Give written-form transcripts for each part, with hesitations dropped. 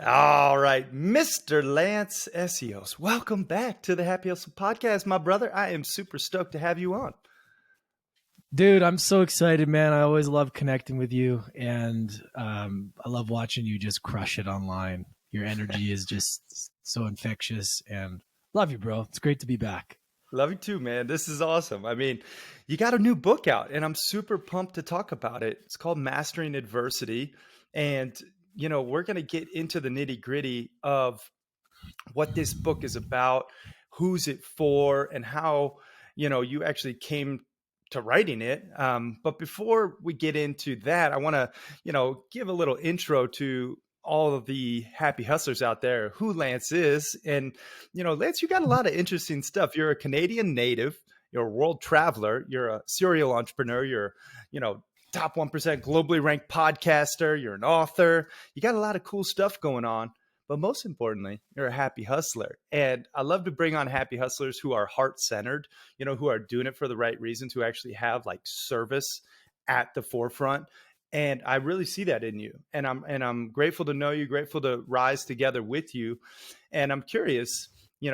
All right, Mr. Lance Essihos, welcome back to the Happy Hustle Podcast, my brother. I am super stoked to have you on. Dude, I'm so excited, man. I always love connecting with you, and I love watching you just crush it online. Your energy is just so infectious, and love you, bro. It's great to be back. Love you too, man. This is awesome. I mean, you got a new book out, and I'm super pumped to talk about it. It's called Mastering Adversity. And, we're going to get into the nitty gritty of what this book is about, who's it for, and how, you actually came to writing it. But before we get into that, I want to, give a little intro to all of the happy hustlers out there, who Lance is. And, Lance, you got a lot of interesting stuff. You're a Canadian native, you're a world traveler, you're a serial entrepreneur, you're, top 1% globally ranked podcaster, you're an author, you got a lot of cool stuff going on. But most importantly, you're a happy hustler. And I love to bring on happy hustlers who are heart-centered, who are doing it for the right reasons, who actually have like service at the forefront. And I really see that in you. And I'm grateful to know you, grateful to rise together with you. And I'm curious,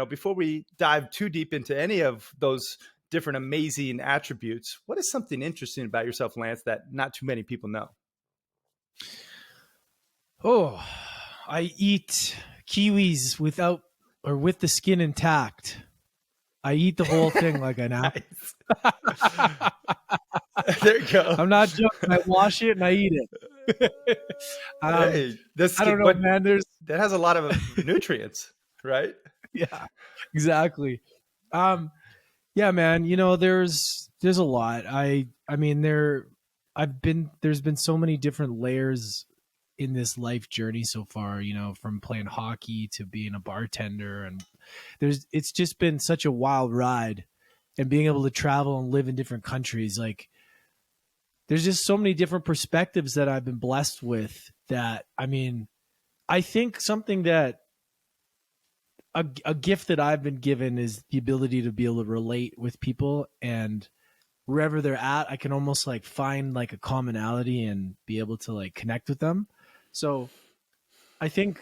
before we dive too deep into any of those different amazing attributes, what is something interesting about yourself, Lance, that not too many people know? Oh, I eat kiwis with the skin intact. I eat the whole thing like an apple. There you go. I'm not joking. I wash it and I eat it. Hey, I don't know, man. That has a lot of nutrients, right? Yeah, exactly. Yeah, man. There's a lot. There's been so many different layers in this life journey so far, from playing hockey to being a bartender, and it's just been such a wild ride, and being able to travel and live in different countries. Like, there's just so many different perspectives that I've been blessed with that, I think something that a gift that I've been given is the ability to be able to relate with people, and wherever they're at, I can almost like find like a commonality and be able to like connect with them. So I think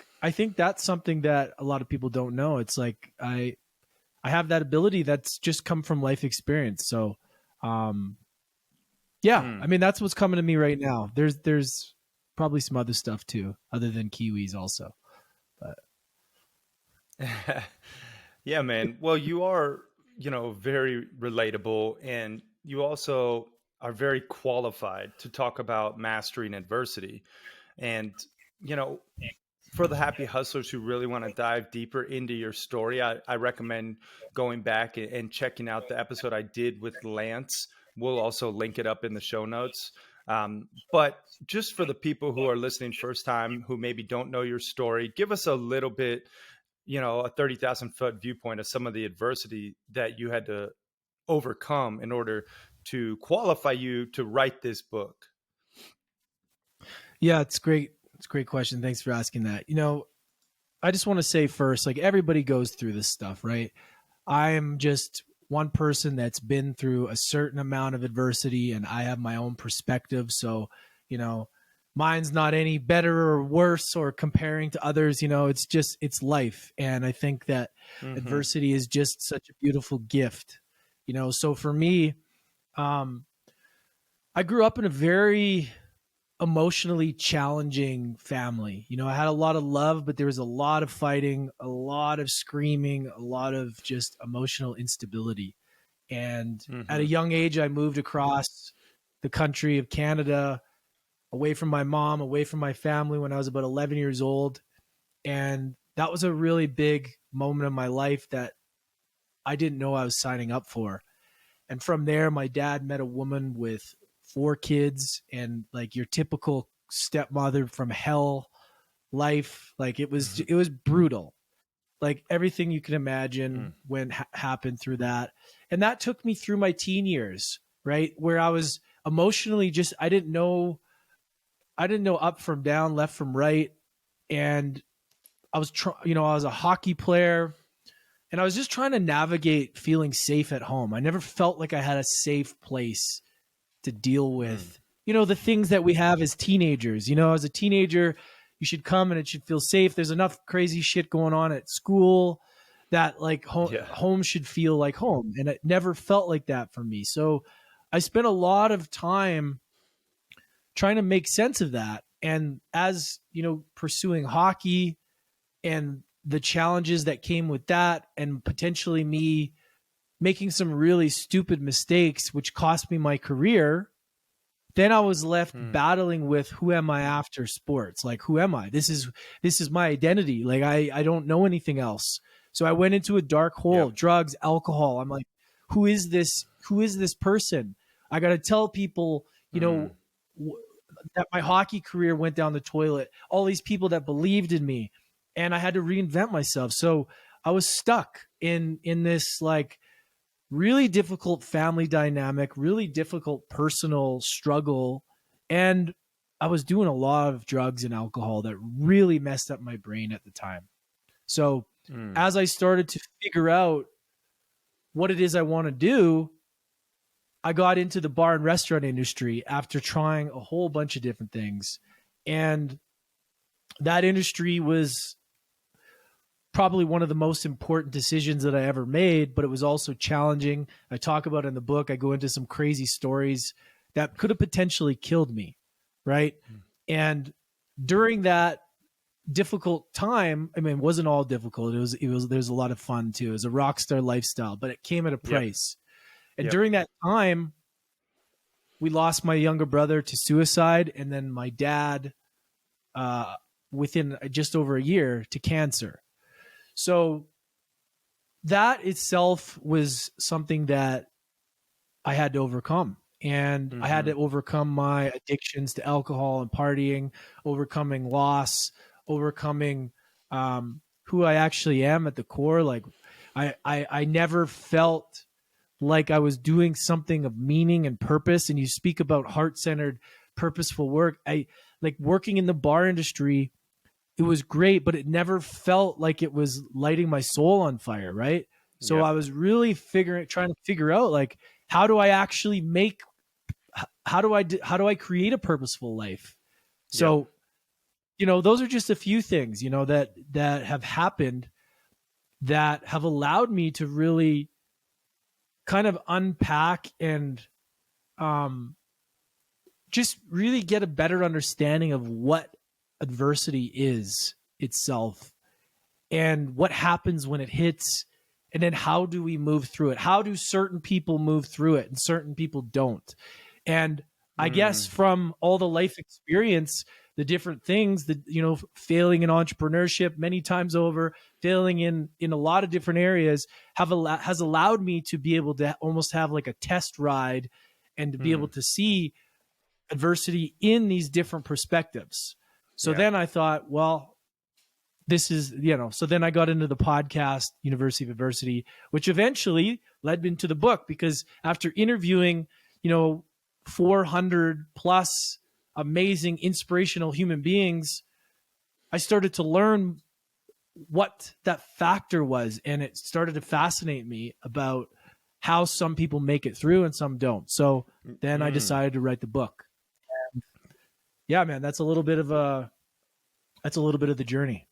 that's something that a lot of people don't know. It's like I have that ability that's just come from life experience. So that's what's coming to me right now. There's probably some other stuff too, other than kiwis also. But yeah, man. Well, you are, very relatable, and you also are very qualified to talk about mastering adversity. And, for the happy hustlers who really want to dive deeper into your story, I recommend going back and checking out the episode I did with Lance. We'll also link it up in the show notes. But just for the people who are listening first time, who maybe don't know your story, give us a little bit, a 30,000 foot viewpoint of some of the adversity that you had to overcome in order to qualify you to write this book. Yeah, it's great. It's a great question. Thanks for asking that. I just want to say first, like, everybody goes through this stuff, right? I am just one person that's been through a certain amount of adversity, and I have my own perspective. So, mine's not any better or worse or comparing to others. It's life. And I think that adversity is just such a beautiful gift, so for me, I grew up in a very emotionally challenging family. I had a lot of love, but there was a lot of fighting, a lot of screaming, a lot of just emotional instability. And at a young age, I moved across the country of Canada, away from my mom, away from my family when I was about 11 years old. And that was a really big moment of my life that I didn't know I was signing up for. And from there, my dad met a woman with 4 kids, and like your typical stepmother from hell life. Like, it was brutal. Like, everything you can imagine happened through that. And that took me through my teen years, right? Where I was emotionally I didn't know up from down, left from right. And I was I was a hockey player, and I was just trying to navigate feeling safe at home. I never felt like I had a safe place to deal with, the things that we have as teenagers. As a teenager, you should come and it should feel safe. There's enough crazy shit going on at school that like Yeah. home should feel like home. And it never felt like that for me. So I spent a lot of time trying to make sense of that. And as, pursuing hockey and the challenges that came with that, and potentially me making some really stupid mistakes, which cost me my career, then I was left battling with, who am I after sports? Like, who am I? This is my identity. Like, I don't know anything else. So I went into a dark hole, Yep. drugs, alcohol. I'm like, who is this? Who is this person? I got to tell people, that my hockey career went down the toilet, all these people that believed in me, and I had to reinvent myself. So I was stuck in this like really difficult family dynamic, really difficult personal struggle. And I was doing a lot of drugs and alcohol that really messed up my brain at the time. So as I started to figure out what it is I want to do, I got into the bar and restaurant industry after trying a whole bunch of different things. And that industry was probably one of the most important decisions that I ever made, but it was also challenging. I talk about it in the book. I go into some crazy stories that could have potentially killed me, right? And during that difficult time, I mean, it wasn't all difficult. There's a lot of fun too. It was a rock star lifestyle, but it came at a price. Yep. And during that time, we lost my younger brother to suicide, and then my dad, within just over a year, to cancer. So that itself was something that I had to overcome. And I had to overcome my addictions to alcohol and partying, overcoming loss, overcoming who I actually am at the core. Like I never felt like I was doing something of meaning and purpose. And you speak about heart-centered, purposeful work. I like working in the bar industry. It was great, but it never felt like it was lighting my soul on fire, right? So I was really trying to figure out, like, how do I actually how do I create a purposeful life? So, those are just a few things, that have happened that have allowed me to really kind of unpack and just really get a better understanding of what adversity is itself and what happens when it hits, and then how do we move through it? How do certain people move through it and certain people don't? And I guess from all the life experience, the different things that, failing in entrepreneurship many times over, failing in a lot of different areas has allowed me to be able to almost have like a test ride and to be able to see adversity in these different perspectives. So then I thought, well, this is, so then I got into the podcast, University of Adversity, which eventually led me into the book, because after interviewing, 400 plus amazing, inspirational human beings, I started to learn what that factor was. And it started to fascinate me about how some people make it through and some don't. So then I decided to write the book. And yeah, man, that's a little bit of the journey.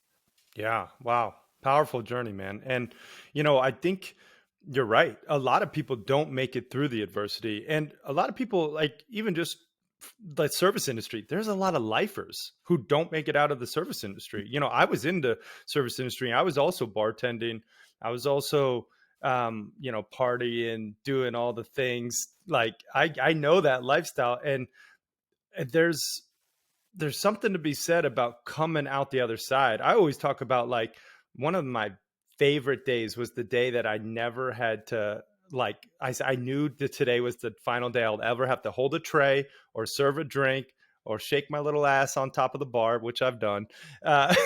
Yeah. Wow. Powerful journey, man. And, I think you're right. A lot of people don't make it through the adversity. And a lot of people, like even just the service industry, there's a lot of lifers who don't make it out of the service industry. I was in the service industry. I was also bartending. I was also, partying, doing all the things. Like I know that lifestyle, and there's something to be said about coming out the other side. I always talk about, like, one of my favorite days was the day that I never had to, like, I knew that today was the final day I'll ever have to hold a tray or serve a drink or shake my little ass on top of the bar, which I've done. I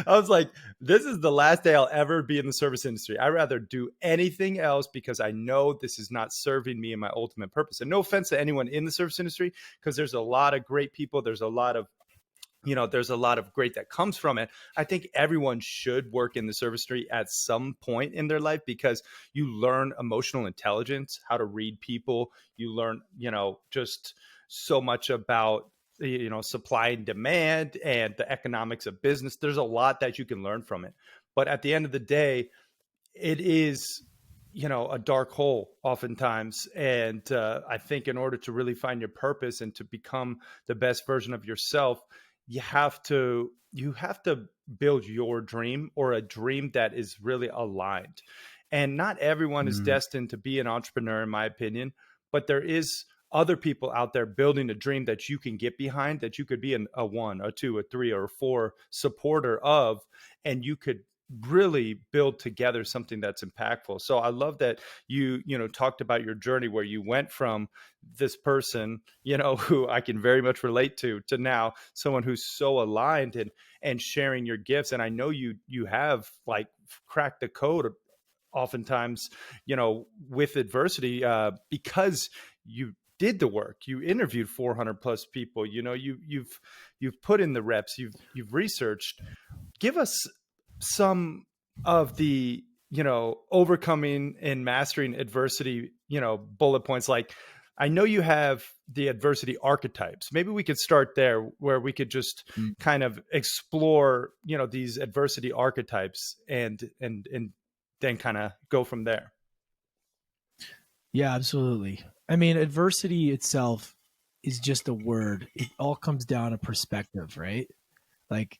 was like, this is the last day I'll ever be in the service industry. I'd rather do anything else because I know this is not serving me and my ultimate purpose. And no offense to anyone in the service industry, because there's a lot of great people. There's a lot of great that comes from it. I think everyone should work in the service industry at some point in their life, because you learn emotional intelligence, how to read people. You learn, just so much about supply and demand and the economics of business. There's a lot that you can learn from it. But at the end of the day, it is, a dark hole oftentimes. And I think in order to really find your purpose and to become the best version of yourself, you have to build your dream, or a dream that is really aligned. And not everyone is Mm. destined to be an entrepreneur, in my opinion, but there is other people out there building a dream that you can get behind, that you could be a one, a two, a three, or a four supporter of, and you could really build together something that's impactful. So I love that you talked about your journey, where you went from this person, who I can very much relate to now someone who's so aligned and sharing your gifts. And I know you have like cracked the code oftentimes, with adversity, because you did the work. You interviewed 400 plus people. You've put in the reps. You've researched. Give us some of the overcoming and mastering adversity bullet points. Like, I know you have the adversity archetypes. Maybe we could start there, where we could just Mm. kind of explore these adversity archetypes, and then kind of go from there. Yeah, absolutely. I mean, adversity itself is just a word. It all comes down to perspective, right? Like,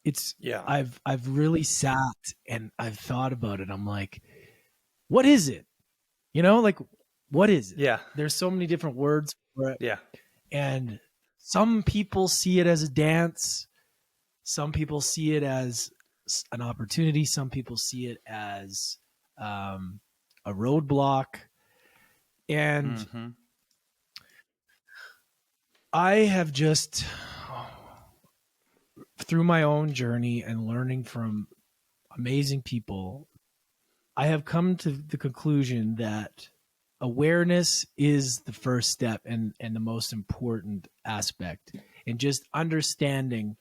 it's Yeah. I've really sat and I've thought about it. I'm like, what is it? Like, what is it? Yeah. There's so many different words for it. Yeah. And some people see it as a dance. Some people see it as an opportunity. Some people see it as a roadblock. And Mm-hmm. I have just, through my own journey and learning from amazing people, I have come to the conclusion that awareness is the first step and the most important aspect. And just understanding,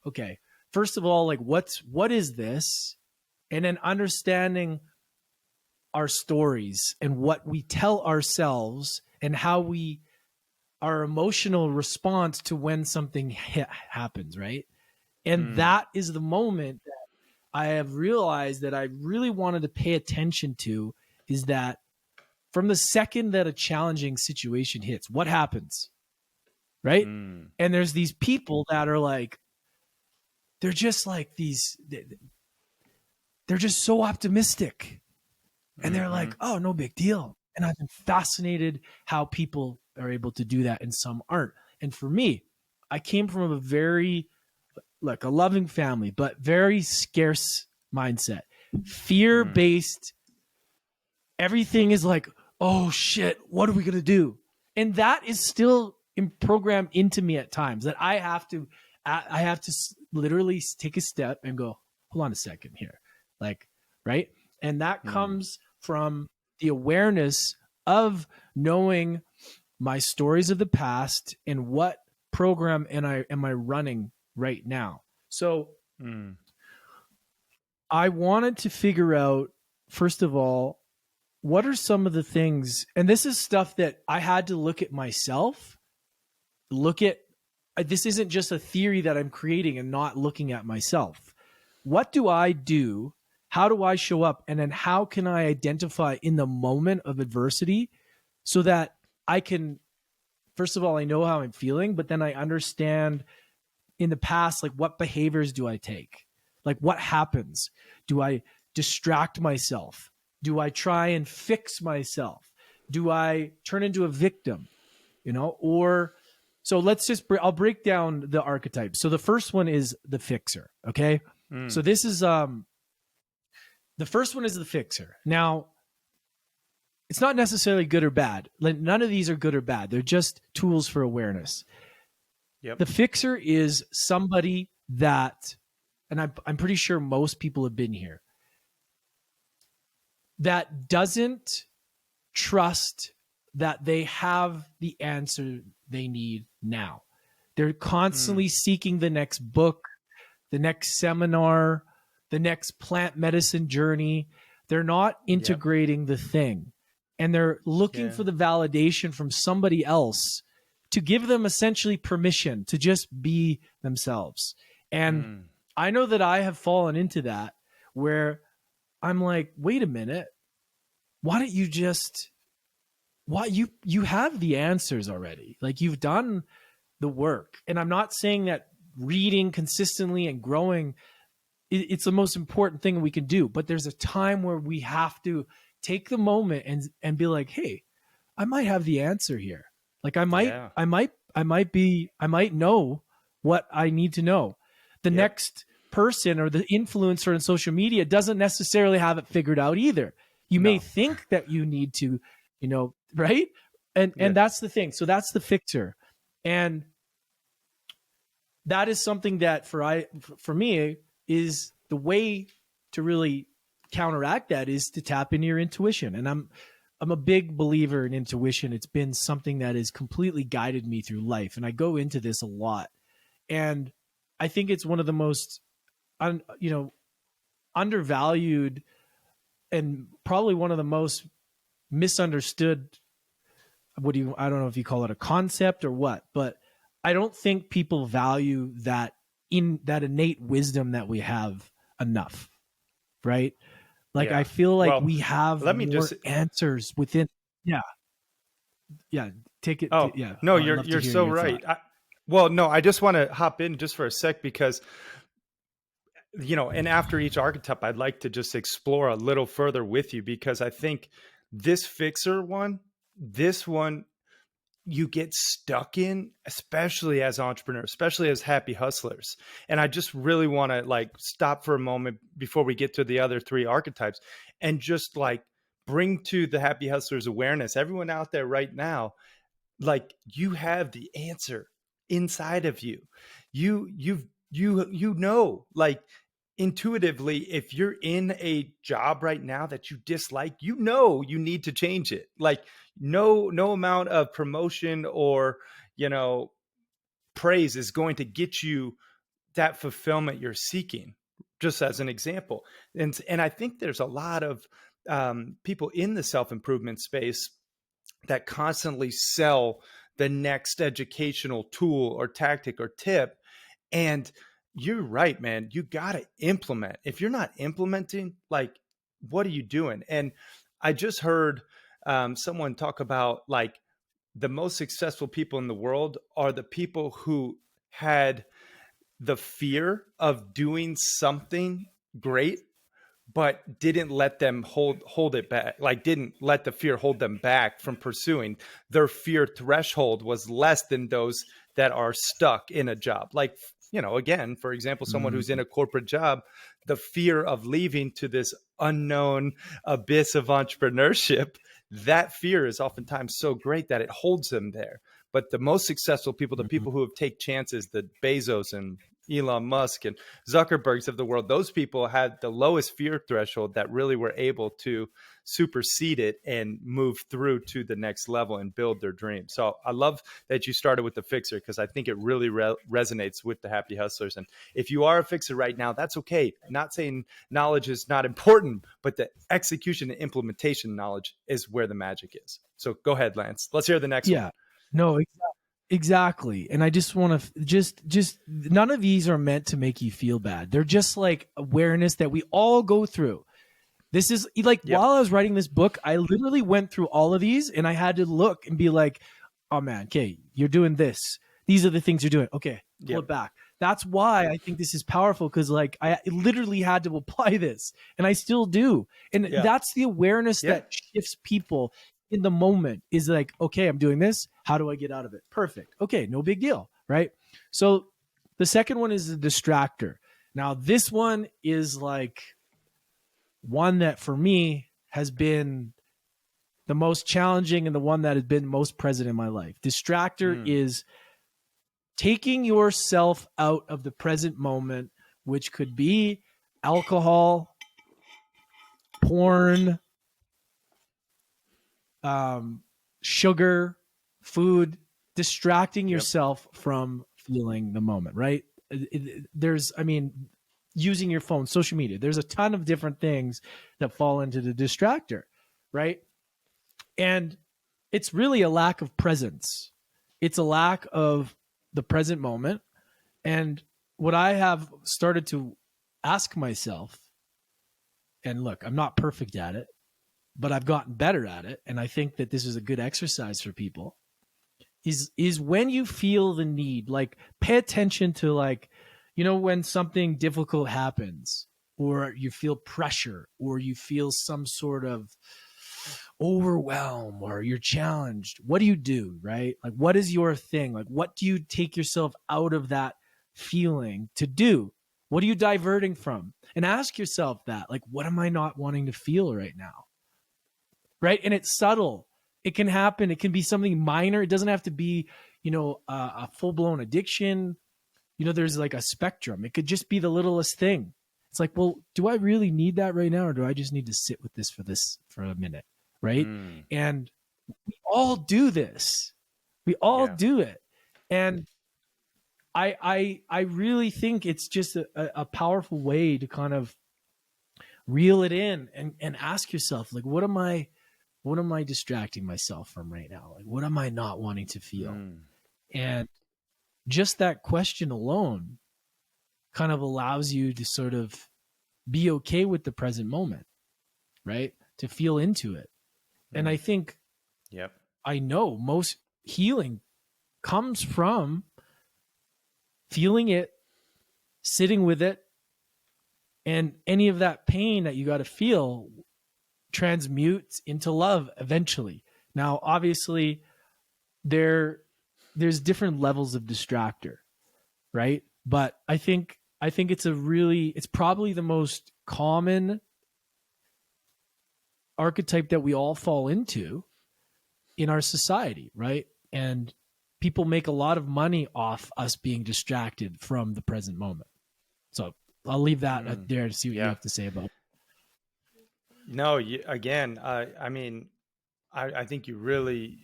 okay, first of all, like, what is this? And then understanding our stories and what we tell ourselves and how our emotional response to when something happens, right? And that is the moment that I have realized that I really wanted to pay attention to, is that from the second that a challenging situation hits, what happens, right? Mm. And there's these people that are like, they're just like they're just so optimistic. And they're like, oh, no big deal. And I've been fascinated how people are able to do that and some aren't. And for me, I came from a very, like, a loving family, but very scarce mindset, fear-based. Everything is like, oh shit, what are we going to do? And that is still programmed into me at times, that I have to literally take a step and go, hold on a second here. Like, right. And that comes from the awareness of knowing my stories of the past and what program am I running right now. So I wanted to figure out, first of all, what are some of the things, and this is stuff that I had to look at myself, this isn't just a theory that I'm creating and not looking at myself. What do I do? How do I show up? And then how can I identify in the moment of adversity so that I can, first of all, I know how I'm feeling, but then I understand in the past, like, what behaviors do I take? Like, what happens? Do I distract myself? Do I try and fix myself? Do I turn into a victim? Or so I'll break down the archetypes. So the first one is the fixer. Okay. So this is, the first one is the fixer. Now, it's not necessarily good or bad. Like, none of these are good or bad. They're just tools for awareness. Yep. The fixer is somebody that, and I'm pretty sure most people have been here, that doesn't trust that they have the answer they need now. They're constantly seeking the next book, the next seminar, the next plant medicine journey. They're not integrating the thing. And they're looking for the validation from somebody else to give them essentially permission to just be themselves. And Mm. I know that I have fallen into that where I'm like, wait a minute, why don't you just, why you have the answers already. Like you've done the work. And I'm not saying that reading consistently and growing, it's the most important thing we can do, but there's a time where we have to take the moment and be like, hey, I might have the answer here. Like Yeah. I might know what I need to know. The Yep. next person or the influencer in social media doesn't necessarily have it figured out either. You may No. think that you need to, right? And Yeah. that's the thing. So that's the fixer. And that is something that for me is the way to really counteract that is to tap into your intuition. And I'm a big believer in intuition. It's been something that has completely guided me through life. And I go into this a lot. And I think it's one of the most, undervalued and probably one of the most misunderstood. I don't know if you call it a concept or what, but I don't think people value that innate wisdom that we have enough. Right. Like, Yeah. I feel like Well, we have let me more just answers within. Yeah. Yeah. Take it. Oh, Yeah. no, I'd you're love to you're hear so your thought. right. Well, no, I just want to hop in just for a sec because and after each archetype, I'd like to just explore a little further with you because I think this fixer one, this one you get stuck in, especially as entrepreneurs, especially as happy hustlers. And I just really want to like stop for a moment before we get to the other three archetypes and just like bring to the happy hustlers awareness, everyone out there right now, like you have the answer inside of you. Like intuitively, if you're in a job right now that you dislike, you need to change it. Like no amount of promotion or you know praise is going to get you that fulfillment you're seeking, just as an example. And I think there's a lot of people in the self-improvement space that constantly sell the next educational tool or tactic or tip. And you're right, man. You got to implement. If you're not implementing, like, what are you doing? And I just heard someone talk about like the most successful people in the world are the people who had the fear of doing something great but didn't let them hold it back, like didn't let the fear hold them back from pursuing. Their fear threshold was less than those that are stuck in a job. Like, again, for example, someone who's in Mm. a corporate job, the fear of leaving to this unknown abyss of entrepreneurship, that fear is oftentimes so great that it holds them there. But the most successful people, the Mhm. people who have take chances, the Bezos and Elon Musk and Zuckerbergs of the world, those people had the lowest fear threshold that really were able to supersede it and move through to the next level and build their dream. So I love that you started with the fixer because I think it really resonates with the happy hustlers. And if you are a fixer right now, that's okay. Not saying knowledge is not important, but the execution and implementation knowledge is where the magic is. So go ahead, Lance. Let's hear the next one. Yeah. No, exactly. And I just want to just none of these are meant to make you feel bad. They're just like awareness that we all go through. This is like Yep. while I was writing this book, I literally went through all of these and I had to look and be like, oh man, okay, you're doing this. These are the things you're doing. Okay, pull Yep. it back. That's why I think this is powerful because like I literally had to apply this and I still do. And Yeah. that's the awareness Yeah. that shifts people in the moment is like, okay, I'm doing this. How do I get out of it? Perfect. Okay, no big deal. Right. So the second one is the distractor. Now, this one is like one that for me has been the most challenging and the one that has been most present in my life. Distractor Mm. is taking yourself out of the present moment, which could be alcohol, porn, sugar, food, distracting Yep. yourself from feeling the moment, right? Using your phone, social media, there's a ton of different things that fall into the distractor, right? And it's really a lack of presence. It's a lack of the present moment. And what I have started to ask myself, and look, I'm not perfect at it, but I've gotten better at it. And I think that this is a good exercise for people is when you feel the need, like pay attention to, like, when something difficult happens, or you feel pressure, or you feel some sort of overwhelm, or you're challenged. What do, right? Like, what is your thing? Like, what do you take yourself out of that feeling to do? What are you diverting from? And ask yourself that, like, what am I not wanting to feel right now? Right. And it's subtle. It can happen. It can be something minor. It doesn't have to be, a full blown addiction. There's like a spectrum. It could just be the littlest thing. It's like, well, do I really need that right now? Or do I just need to sit with this for a minute? Right. Mm, And we all do this. We all yeah. do it. And I really think it's just a powerful way to kind of reel it in and ask yourself, like, what am I distracting myself from right now? Like, what am I not wanting to feel? Mm, And just that question alone kind of allows you to sort of be okay with the present moment, right? To feel into it. And I mm, think, yep. I know most healing comes from feeling it, sitting with it, and any of that pain that you got to feel transmutes into love eventually. Now, obviously, there's different levels of distractor, right? But I think it's probably the most common archetype that we all fall into in our society, right? And people make a lot of money off us being distracted from the present moment. So I'll leave that Mm, there to see what you yeah. have to say about it. No, again, I mean, I think you really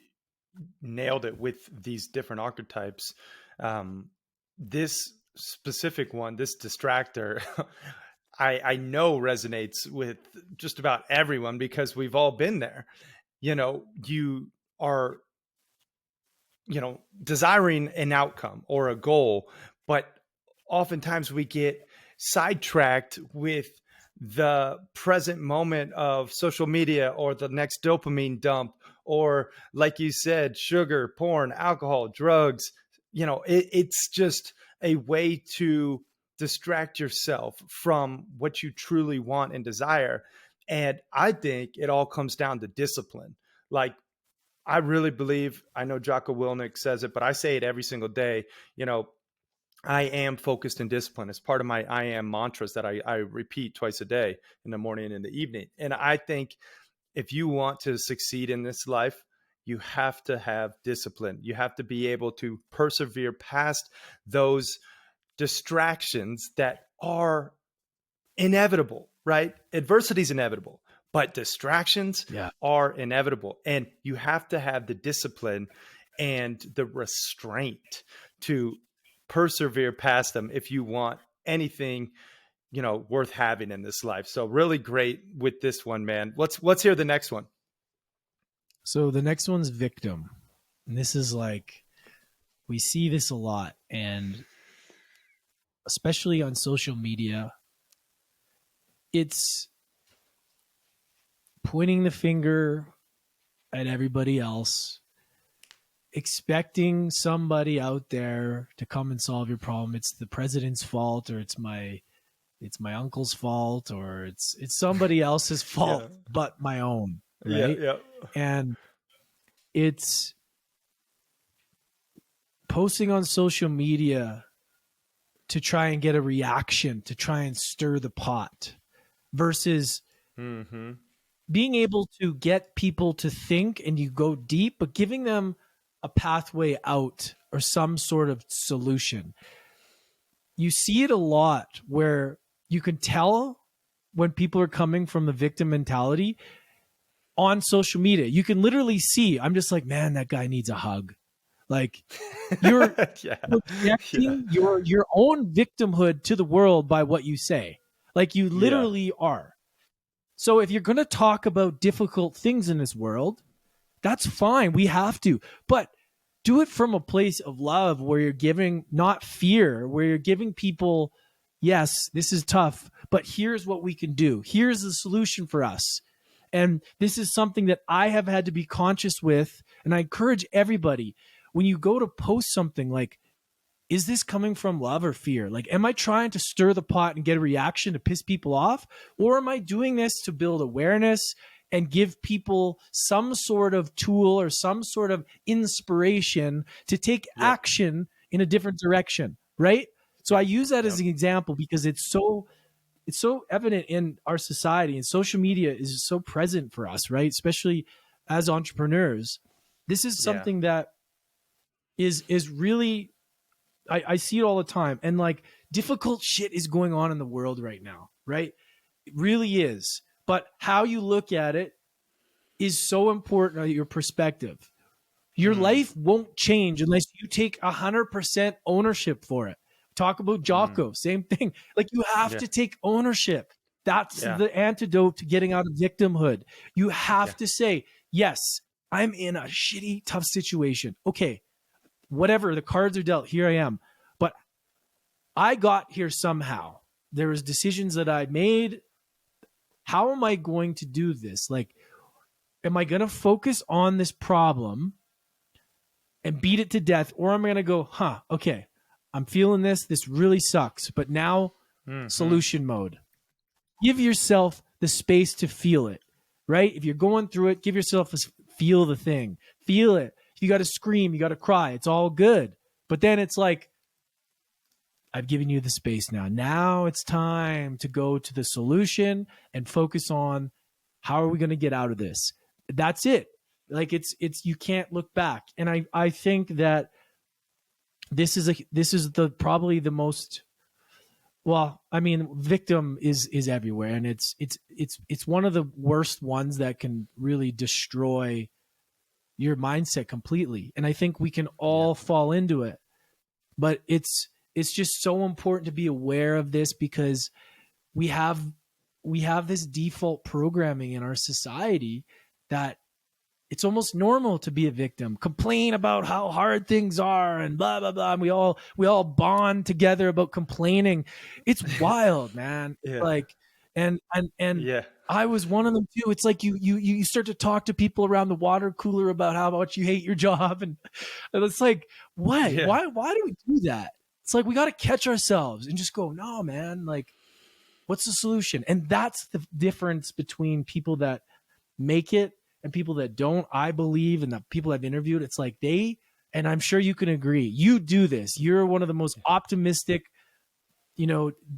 nailed it with these different archetypes. Um, this specific one, this distractor, I know resonates with just about everyone because we've all been there. You are, desiring an outcome or a goal, but oftentimes we get sidetracked with the present moment of social media or the next dopamine dump, or like you said, sugar, porn, alcohol, drugs. It's just a way to distract yourself from what you truly want and desire. And I think it all comes down to discipline. Like, I really believe, I know Jocko Willink says it, but I say it every single day. You know, I am focused and disciplined. It's part of my I am mantras that I repeat twice a day, in the morning and in the evening. And I think if you want to succeed in this life, you have to have discipline. You have to be able to persevere past those distractions that are inevitable, right? Adversity is inevitable, but distractions Yeah. are inevitable. And you have to have the discipline and the restraint to persevere past them if you want anything, worth having in this life. So really great with this one, man. Let's hear the next one. So the next one's victim. And this is like, we see this a lot, and especially on social media, it's pointing the finger at everybody else, expecting somebody out there to come and solve your problem. It's the president's fault, or it's my uncle's fault, or it's somebody else's Yeah. fault but my own, Yeah. right? Yeah. And it's posting on social media to try and get a reaction, to try and stir the pot, versus Mm-hmm. being able to get people to think and you go deep, but giving them a pathway out or some sort of solution. You see it a lot where you can tell when people are coming from the victim mentality on social media. You can literally see, I'm just like, man, that guy needs a hug. Like, you're Yeah. Yeah. projecting your own victimhood to the world by what you say. Like, you Yeah. literally are. So if you're going to talk about difficult things in this world, that's fine. We have to. But do it from a place of love where you're giving, not fear, where you're giving people, yes, this is tough, but here's what we can do. Here's the solution for us. And this is something that I have had to be conscious with. And I encourage everybody, when you go to post something, like, is this coming from love or fear? Like, am I trying to stir the pot and get a reaction to piss people off? Or am I doing this to build awareness and give people some sort of tool or some sort of inspiration to take Yep. action in a different direction? Right. So I use that as Yep. an example because it's so evident in our society, and social media is so present for us, right? Especially as entrepreneurs. This is Yeah. something that is really, I see it all the time. And like, difficult shit is going on in the world right now, right? It really is. But how you look at it is so important, your perspective. Your Mm. life won't change unless you take 100% ownership for it. Talk about Mm. Jocko, same thing. Like, you have Yeah. to take ownership. That's Yeah. the antidote to getting out of victimhood. You Yeah. have to say, yes, I'm in a shitty, tough situation. Okay, whatever, the cards are dealt. Here I am. But I got here somehow. There was decisions that I made. How am I going to do this? Like, am I going to focus on this problem and beat it to death? Or am I going to go, okay, I'm feeling this. This really sucks. But now, Mm-hmm. solution mode. Give yourself the space to feel it, right? If you're going through it, give yourself feel the thing. Feel it. If you got to scream, you got to cry. It's all good. But then it's like, I've given you the space now. Now it's time to go to the solution and focus on how are we going to get out of this? That's it. Like, it's you can't look back. And I think that this is the probably the most, well, I mean, victim is everywhere, and it's one of the worst ones that can really destroy your mindset completely. And I think we can Yeah. all fall into it. But it's just so important to be aware of this, because we have this default programming in our society that it's almost normal to be a victim, complain about how hard things are and blah blah blah, and we all bond together about complaining. It's wild, man. Yeah. Like, and Yeah. I was one of them too. It's like you start to talk to people around the water cooler about how much you hate your job, and it's like, what? Yeah. Why do we do that? It's like, we got to catch ourselves and just go, no, man, like, what's the solution? And that's the difference between people that make it and people that don't. I believe, and the people I've interviewed, it's like and I'm sure you can agree, you do this. You're one of the most optimistic,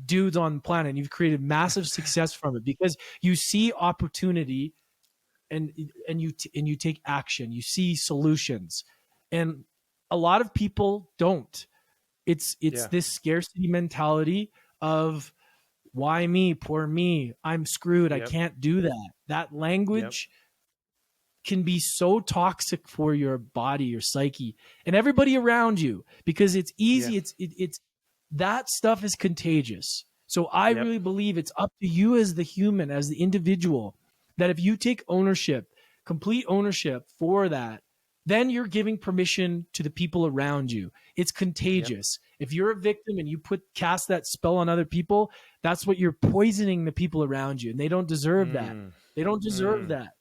dudes on the planet, and you've created massive success from it because you see opportunity, and you take action. You see solutions, and a lot of people don't. It's Yeah. this scarcity mentality of, why me, poor me, I'm screwed, I Yep. can't do that. That Yep. language can be so toxic for your body, your psyche, and everybody around you, because it's Yeah. easy. It's that stuff is contagious. So I Yep. really believe it's up to you as the human, as the individual, that if you take ownership, complete ownership for that, then you're giving permission to the people around you. It's Yep. contagious. If you're a victim and you cast that spell on other people, that's what you're poisoning the people around you, and they don't deserve that. Mm. They don't deserve Mm. that.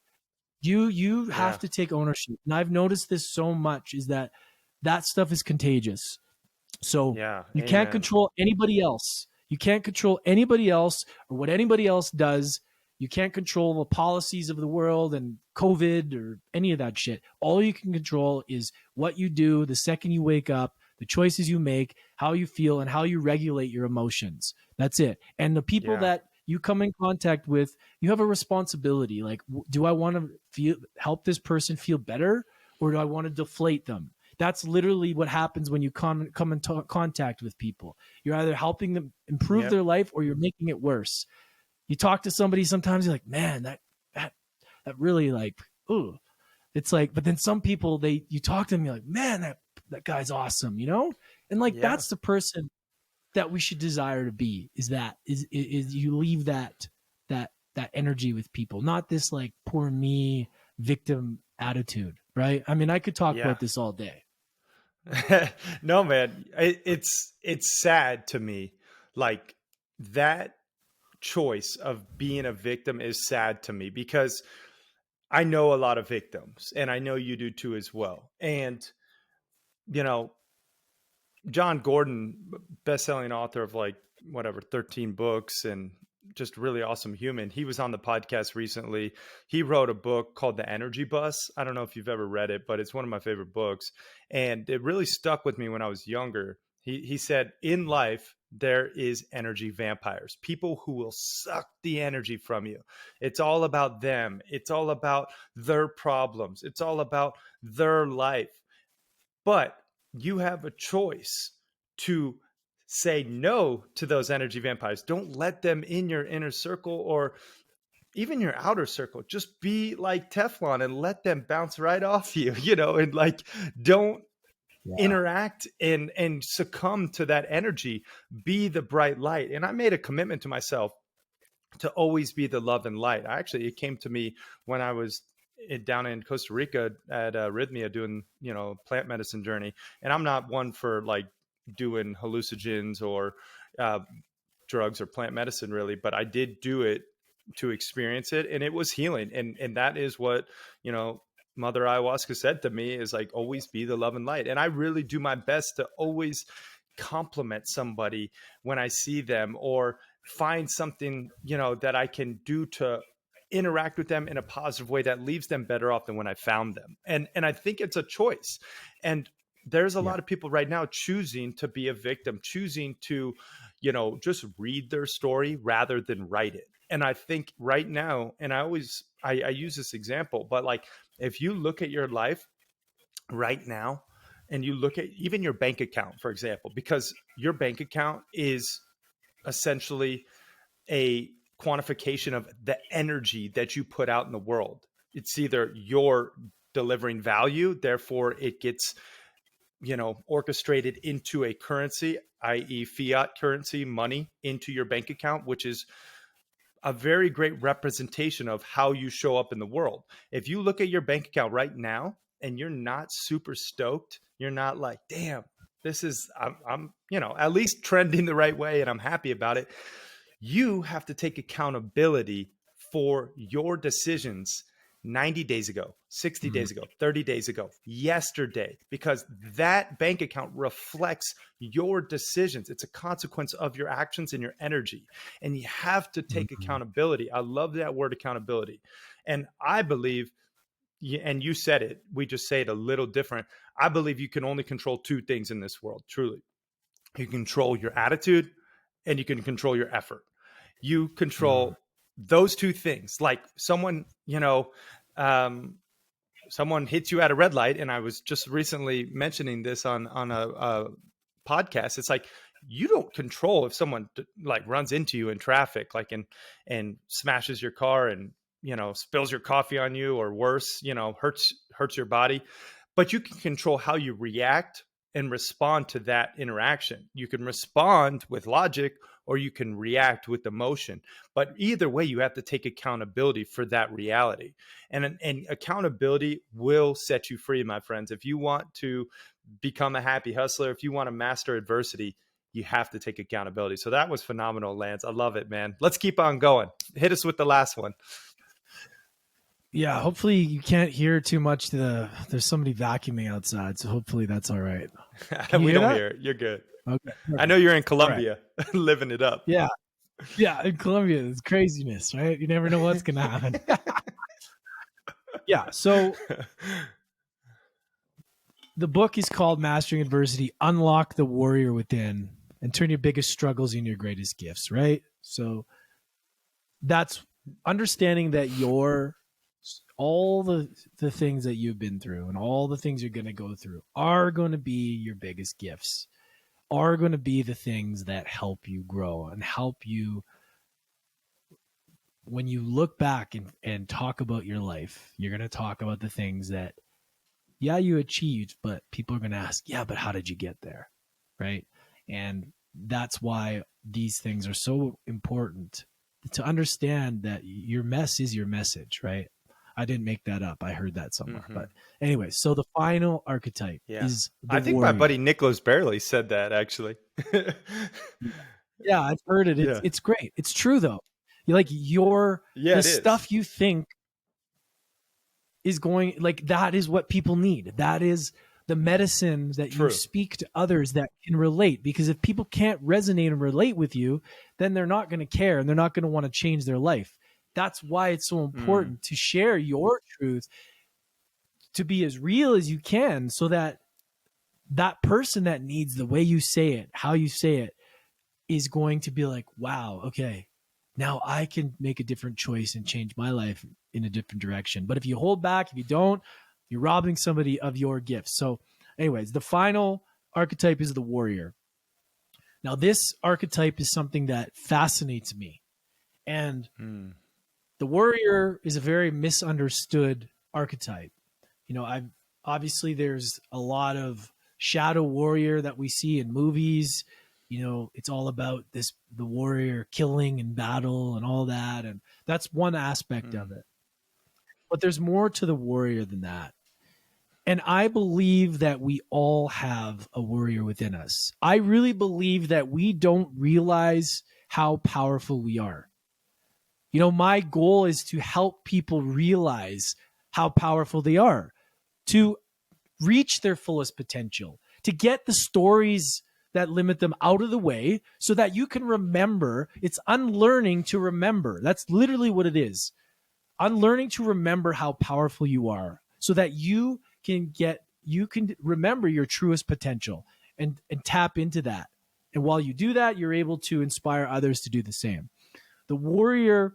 You have Yeah. to take ownership. And I've noticed this so much, is that stuff is contagious. So Yeah. you can't Amen. control anybody else. You can't control anybody else or what anybody else does. You can't control the policies of the world and COVID or any of that shit. All you can control is what you do the second you wake up, the choices you make, how you feel, and how you regulate your emotions. That's it. And the people Yeah. that you come in contact with, you have a responsibility. Like, do I want to help this person feel better, or do I want to deflate them? That's literally what happens when you come in contact with people. You're either helping them improve Yep. their life, or you're making it worse. You talk to somebody, sometimes you're like, man, that really, like, ooh. It's like, but then some people, you talk to them, you're like, man, that guy's awesome, And like, Yeah. that's the person that we should desire to be, is you leave that energy with people, not this like poor me victim attitude, right? I mean, I could talk Yeah. about this all day. No, man, it's sad to me. Like that choice of being a victim is sad to me because I know a lot of victims, and I know you do too as well. And you know, John Gordon, best-selling author of like whatever 13 books and just really awesome human. He was on the podcast recently. He wrote a book called The Energy Bus. I don't know if you've ever read it, but it's one of my favorite books, and it really stuck with me when I was younger. He said in life there is energy vampires, people who will suck the energy from you. It's all about them. It's all about their problems. It's all about their life. But you have a choice to say no to those energy vampires. Don't let them in your inner circle or even your outer circle. Just be like Teflon and let them bounce right off you, and like don't Yeah. interact and succumb to that energy. Be the bright light. And I made a commitment to myself to always be the love and light. Actually, it came to me when I was down in Costa Rica at Rhythmia doing, plant medicine journey. And I'm not one for like doing hallucinogens or uh, drugs or plant medicine really, but I did do it to experience it, and it was healing. And that is what, Mother Ayahuasca said to me is like, always be the love and light. And I really do my best to always compliment somebody when I see them or find something, that I can do to interact with them in a positive way that leaves them better off than when I found them. And I think it's a choice. And there's a Yeah. lot of people right now choosing to be a victim, choosing to, just read their story rather than write it. And I think right now, and I use this example, but like if you look at your life right now and you look at even your bank account, for example, because your bank account is essentially a quantification of the energy that you put out in the world. It's either you're delivering value, therefore it gets, orchestrated into a currency, i.e., fiat currency, money into your bank account, which is a very great representation of how you show up in the world. If you look at your bank account right now and you're not super stoked, you're not like, damn, this is, I'm at least trending the right way and I'm happy about it. You have to take accountability for your decisions 90 days ago, 60 Mhm. days ago, 30 days ago, yesterday, because that bank account reflects your decisions. It's a consequence of your actions and your energy. And you have to take Mhm. accountability. I love that word accountability. And I believe, and you said it, we just say it a little different. I believe you can only control two things in this world, truly. You can control your attitude and you can control your effort. You Mhm. control those two things. Like um, someone hits you at a red light, and I was just recently mentioning this on a podcast. It's like you don't control if someone like runs into you in traffic, like and smashes your car and spills your coffee on you, or worse, hurts your body. But you can control how you react and respond to that interaction. You can respond with logic or you can react with emotion. But either way, you have to take accountability for that reality. And accountability will set you free, my friends. If you want to become a happy hustler, if you want to master adversity, you have to take accountability. So that was phenomenal, Lance. I love it, man. Let's keep on going. Hit us with the last one. Yeah, hopefully you can't hear too much. There's somebody vacuuming outside, so hopefully that's all right. Can you We hear don't that? hear it. You're good. Okay, I know perfect. you're in All right. Colombia living it up. Yeah, yeah. In Colombia, it's craziness, right? You never know what's gonna happen. Yeah. So the book is called Mastering Adversity: Unlock the Warrior Within and Turn Your Biggest Struggles into Your Greatest Gifts. Right. So that's understanding that your all the things that you've been through and all the things you're going to go through are going to be your biggest gifts, are going to be the things that help you grow and help you when you look back and talk about your life. You're going to talk about the things that, yeah, you achieved, but people are going to ask, yeah, but how did you get there? Right. And that's why these things are so important, to understand that your mess is your message, right? I didn't make that up. I heard that somewhere. Hmm. But anyway, so the final archetype Yeah. is the I think my buddy warrior. Nicholas Barely said that actually. Yeah, I've heard it. It's Yeah. it's great. It's true though. You like your Yeah, the it is. stuff you think is going like that is what people need. That is the medicine that you True. speak to others that can relate. Because if people can't resonate and relate with you, then they're not going to care and they're not going to want to change their life. That's why it's so Mm. important to share your truth, to be as real as you can, so that that person that needs the way you say it, how you say it, is going to be like, wow, okay, now I can make a different choice and change my life in a different direction. But if you hold back, if you don't, you're robbing somebody of your gifts. So, anyways, the final archetype is the warrior. Now, this archetype is something that fascinates me. And Mm. the warrior is a very misunderstood archetype. I've obviously there's a lot of shadow warrior that we see in movies. It's all about the warrior killing in battle and all that, and that's one aspect of Mm. it. But there's more to the warrior than that. And I believe that we all have a warrior within us. I really believe that we don't realize how powerful we are. My goal is to help people realize how powerful they are, to reach their fullest potential, to get the stories that limit them out of the way so that you can remember. It's unlearning to remember. That's literally what it is. Unlearning to remember how powerful you are so that you can remember your truest potential and tap into that. And while you do that, you're able to inspire others to do the same. The warrior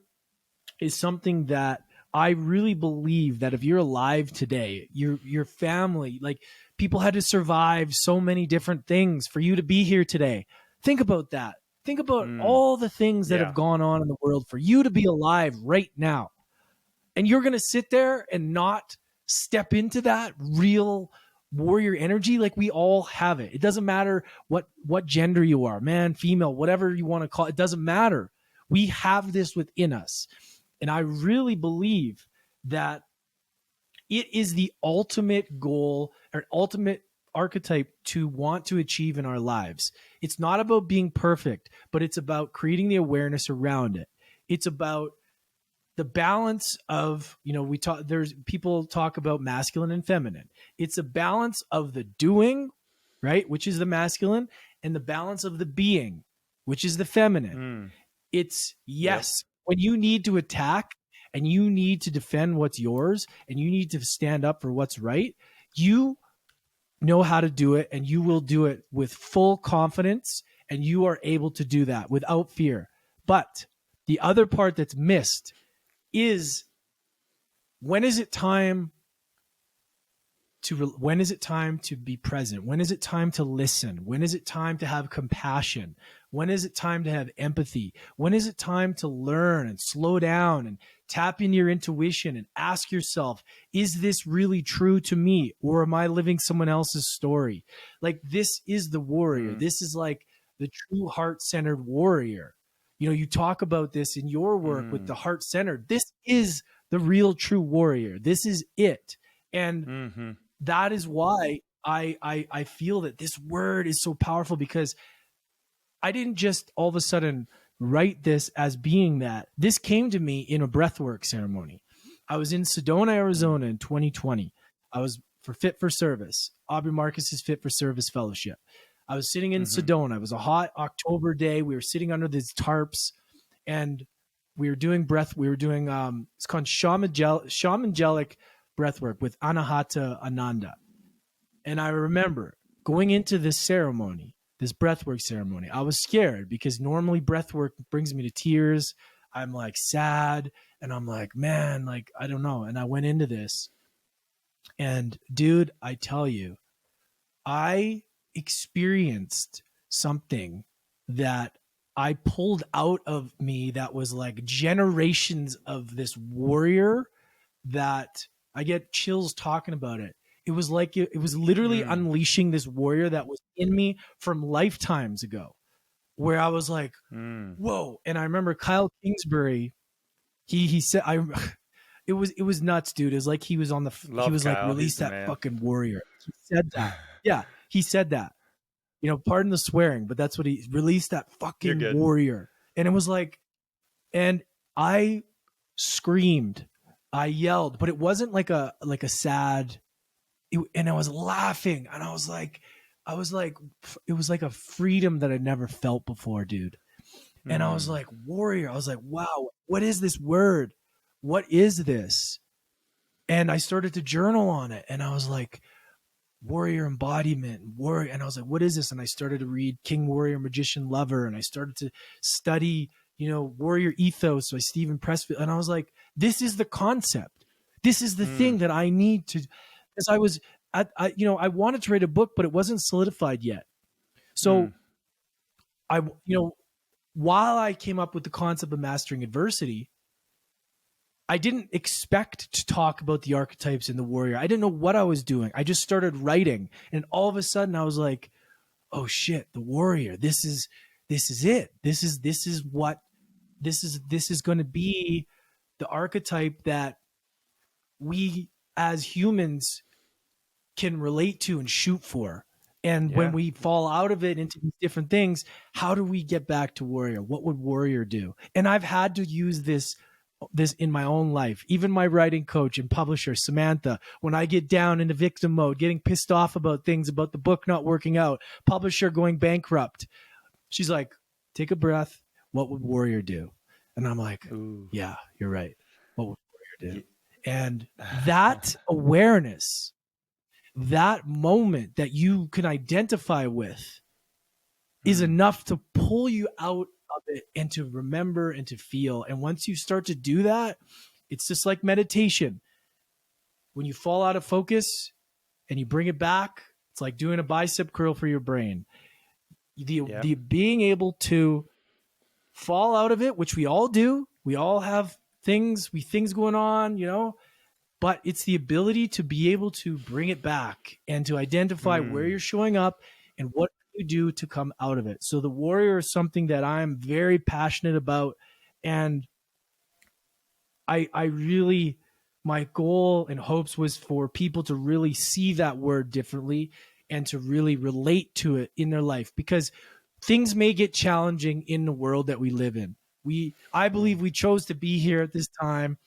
is something that I really believe that if you're alive today, your family, like people had to survive so many different things for you to be here today. Think about that. Think about Mm. all the things that have Yeah. gone on in the world for you to be alive right now. And you're going to sit there and not step into that real warrior energy. Like, we all have it. It doesn't matter what gender you are, man, female, whatever you want to call it. It doesn't matter. We have this within us. And I really believe that it is the ultimate goal or ultimate archetype to want to achieve in our lives. It's not about being perfect, but it's about creating the awareness around it. It's about the balance of, there's people talk about masculine and feminine. It's a balance of the doing, right, which is the masculine, and the balance of the being, which is the feminine. Mm. It's Yep. yes, when you need to attack and you need to defend what's yours and you need to stand up for what's right, you know how to do it and you will do it with full confidence, and you are able to do that without fear. But the other part that's missed is, when is it time when is it time to be present? When is it time to listen? When is it time to have compassion? When is it time to have empathy? When is it time to learn and slow down and tap into your intuition and ask yourself, is this really true to me, or am I living someone else's story? Like, this is the warrior. Mm. This is like the true heart-centered warrior. You talk about this in your work with Mm. the heart-centered. This is the real true warrior. This is it. And Mm-hmm. that is why I feel that this word is so powerful, because I didn't just all of a sudden write this as being that. This came to me in a breathwork ceremony. I was in Sedona, Mm. Arizona in 2020. I was for Fit for Service, Aubrey Marcus's Fit for Service Fellowship. I was sitting in Mm-hmm. Sedona. It was a hot October day. We were sitting under these tarps, and we were doing breath. We were doing it's called shamangelic breathwork with Anahata Ananda. And I remember going into this ceremony, this breathwork ceremony, I was scared because normally breathwork brings me to tears. I'm like sad and I'm like, man, like, I don't know. And I went into this, and dude, I tell you, I experienced something that I pulled out of me that was like generations of this warrior, that I get chills talking about it. It was like it was literally Mm. unleashing this warrior that was in me from lifetimes ago, where I was like, Mm. whoa. And I remember Kyle Kingsbury, he said, it was nuts, dude. It was like he was on he Love was like, Kyle. He's release the that man. fucking warrior. He said that. Yeah, he said that. You know, pardon the swearing, but that's what he released, that You're fucking good. warrior. And it was like, and I screamed, I yelled, but it wasn't like a sad. And I was laughing, and I was like, it was like a freedom that I'd never felt before, dude. And I was Mm, like, warrior. I was like, wow, what is this word? What is this? And I started to journal on it, and I was like, warrior embodiment, warrior. And I was like, what is this? And I started to read King, Warrior, Magician, Lover, and I started to study, you know, warrior ethos by Stephen Pressfield. And I was like, this is the concept. This is the thing mm, that I need to, because I was, you know, I wanted to write a book, but it wasn't solidified yet. mm. So you know, while I came up with the concept of mastering adversity, I didn't expect to talk about the archetypes in the warrior. I didn't know what I was doing. I just started writing, and all of a sudden I was like, "Oh shit, the warrior. This is it. This is what this is going to be the archetype that we as humans can relate to and shoot for." And when Yeah. we fall out of it into these different things, how do we get back to warrior? What would warrior do? And I've had to use this in my own life. Even my writing coach and publisher, Samantha, when I get down into victim mode, getting pissed off about things, about the book not working out, publisher going bankrupt, she's like, take a breath. What would warrior do? And I'm like, Ooh. yeah, you're right. What would warrior do? Ye- And that awareness, that moment that you can identify with is Mm, enough to pull you out of it and to remember and to feel. And once you start to do that, it's just like meditation. When you fall out of focus and you bring it back, it's like doing a bicep curl for your brain. yeah. The being able to fall out of it, which we all do. We all have things going on, you know, but it's the ability to be able to bring it back and to identify where Mm, you're showing up and what you do to come out of it. So the warrior is something that I'm very passionate about, and I really, my goal and hopes was for people to really see that word differently and to really relate to it in their life, because things may get challenging in the world that we live in. I mm. believe we chose to be here at this time,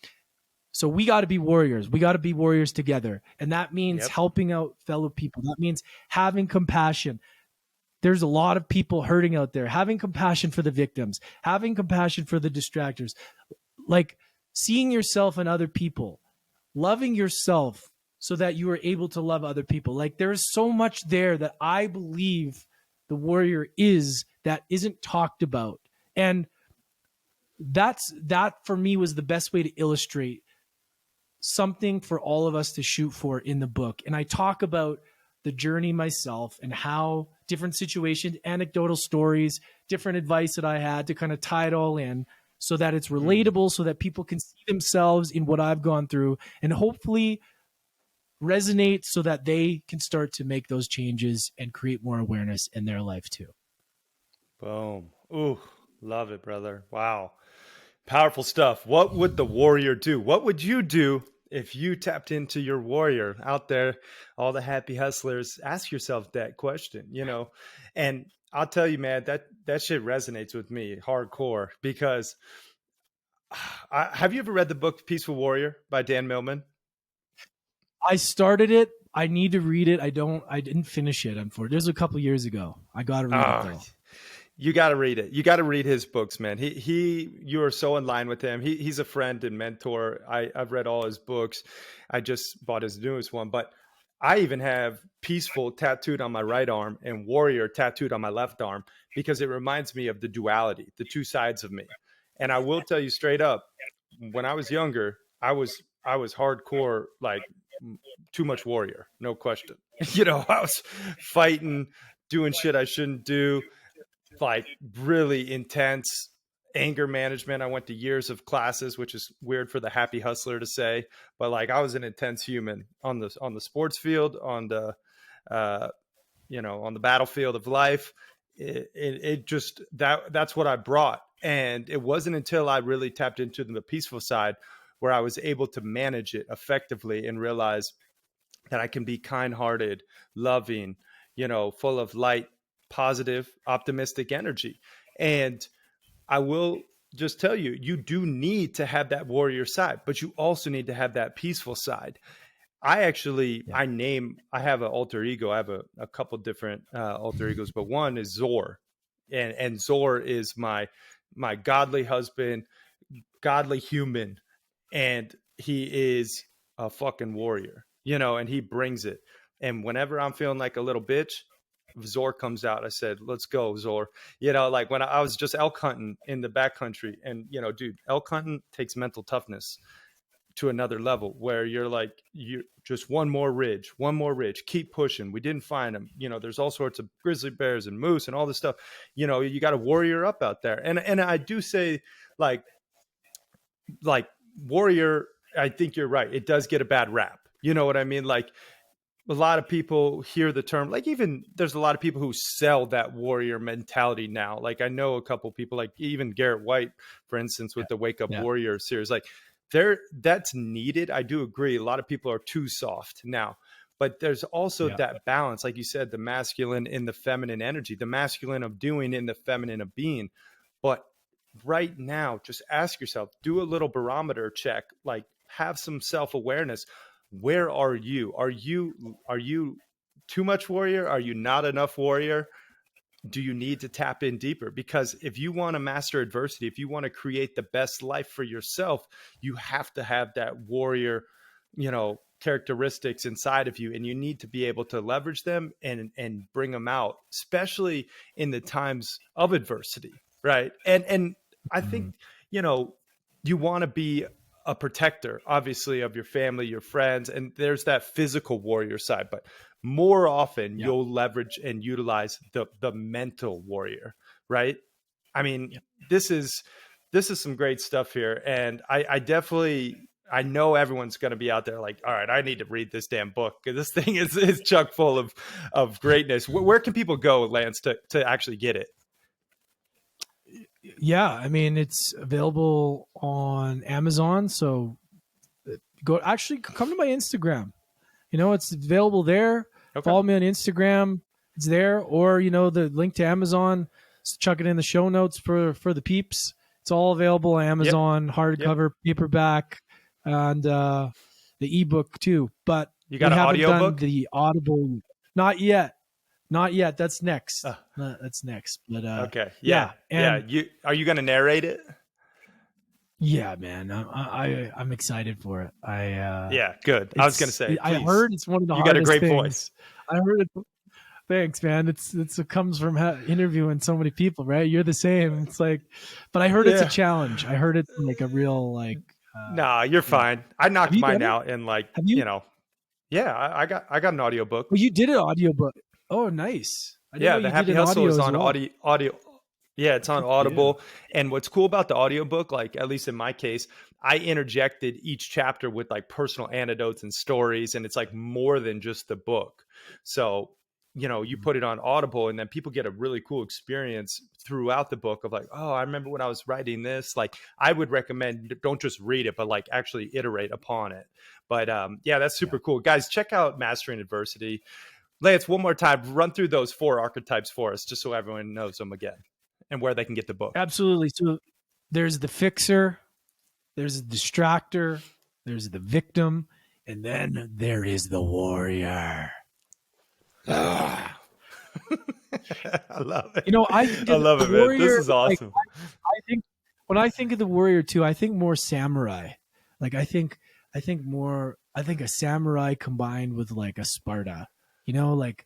so we got to be warriors. We got to be warriors together. And that means Yep. helping out fellow people. That means having compassion. There's a lot of people hurting out there. Having compassion for the victims, having compassion for the distractors, like seeing yourself and other people, loving yourself so that you are able to love other people. Like there's so much there that I believe the warrior is that isn't talked about. And that for me was the best way to illustrate something for all of us to shoot for in the book. And I talk about the journey myself and how different situations, anecdotal stories, different advice that I had to kind of tie it all in so that it's Mm. relatable, so that people can see themselves in what I've gone through and hopefully resonate so that they can start to make those changes and create more awareness in their life too. Boom. Ooh, love it, brother. Wow. Powerful stuff. What would the warrior do? What would you do if you tapped into your warrior out there? All the happy hustlers, ask yourself that question, you know. And I'll tell you, man, that shit resonates with me hardcore because have you ever read the book Peaceful Warrior by Dan Millman? I started it. I need to read it. I didn't finish it. Unfortunately, it was a couple years ago. I got to read it Ah, though. you got to read it. You got to read his books, man. You are so in line with him. He's a friend and mentor. I've read all his books. I just bought his newest one, but I even have peaceful tattooed on my right arm and warrior tattooed on my left arm because it reminds me of the duality, the two sides of me. And I will tell you straight up, when I was younger, I was hardcore, like too much warrior, no question. You know, I was fighting, doing shit I shouldn't do, like really intense anger management. I went to years of classes, which is weird for the happy hustler to say, but like I was an intense human on the sports field, on the uh, on the battlefield of life. It just that's what I brought, and it wasn't until I really tapped into the peaceful side where I was able to manage it effectively and realize that I can be kind-hearted, loving, full of light, positive, optimistic energy. And I will just tell you, you do need to have that warrior side, but you also need to have that peaceful side. Yeah. I have an alter ego. I have a couple different alter egos, but one is Zor. And Zor is my godly husband, godly human, and he is a fucking warrior, and he brings it. And whenever I'm feeling like a little bitch, Zor comes out. I said, let's go, Zor. Like when I was just elk hunting in the backcountry, and dude, elk hunting takes mental toughness to another level where you're like, you just one more ridge, keep pushing. We didn't find them. There's all sorts of grizzly bears and moose and all this stuff. You got a warrior up out there. And I do say, like warrior, I think you're right. It does get a bad rap. You know what I mean? Like, a lot of people hear the term, like, even there's a lot of people who sell that warrior mentality now. Like, I know a couple people, like even Garrett White, for instance, with Yeah. the Wake Up Yeah. Warrior series, like that's needed. I do agree. A lot of people are too soft now, but there's also Yeah. that balance, like you said, the masculine and the feminine energy, the masculine of doing and the feminine of being. But right now, just ask yourself, do a little barometer check, like have some self-awareness. Where are you? Are you too much warrior? Are you not enough warrior? Do you need to tap in deeper? Because if you want to master adversity, if you want to create the best life for yourself, you have to have that warrior, characteristics inside of you, and you need to be able to leverage them and bring them out, especially in the times of adversity, right? And I think, Mhm. you know, you want to be a protector, obviously, of your family, your friends, and there's that physical warrior side, but more often Yeah. you'll leverage and utilize the mental warrior, right? I mean, Yeah. this is some great stuff here, and I definitely, I know everyone's going to be out there like, all right, I need to read this damn book because this thing is chock full of greatness. Where can people go, Lance, to actually get it? Yeah. I mean, it's available on Amazon. So actually come to my Instagram. It's available there. Okay. Follow me on Instagram. It's there. Or, the link to Amazon, just chuck it in the show notes for the peeps. It's all available on Yep. Amazon, Yep. hardcover, paperback, and the ebook too. But You got we an haven't audio done book? the Audible. Not yet. Not yet. That's next. Uh, That's next. But okay. yeah. Yeah. Yeah. And Are you going to narrate it? yeah, man, I'm excited for it. Yeah. Good. I was going to say, I please. heard it's one of the You got a hardest great things. voice. I heard it. Thanks, man. It comes from interviewing so many people, right? You're the same. It's like, but I heard it's a Yeah. challenge. I heard it's like a real Nah, you're yeah. fine. I Have knocked you mine done it? out in like, Have you? yeah, I got an audiobook. Oh, you did an audiobook. Oh, nice. I didn't know Yeah, the you did Happy an Hustle audio is as on well. audio. Yeah, it's on Good for you. Audible. And what's cool about the audiobook, like at least in my case, I interjected each chapter with like personal anecdotes and stories, and it's like more than just the book. So, you Mhm. put it on Audible, and then people get a really cool experience throughout the book of like, oh, I remember when I was writing this. Like, I would recommend don't just read it, but like actually iterate upon it. But yeah, that's Yeah. super cool. Guys, check out Mastering Adversity. Lance, one more time, run through those 4 archetypes for us, just so everyone knows them again and where they can get the book. Absolutely. So there's the fixer, there's the distractor, there's the victim, and then there is the warrior. Ah. I love it. I think I of love the it, man. This warrior. is Like awesome. I think when I think of the warrior too, I think more samurai. Like I think more. I think a samurai combined with like a Sparta. Like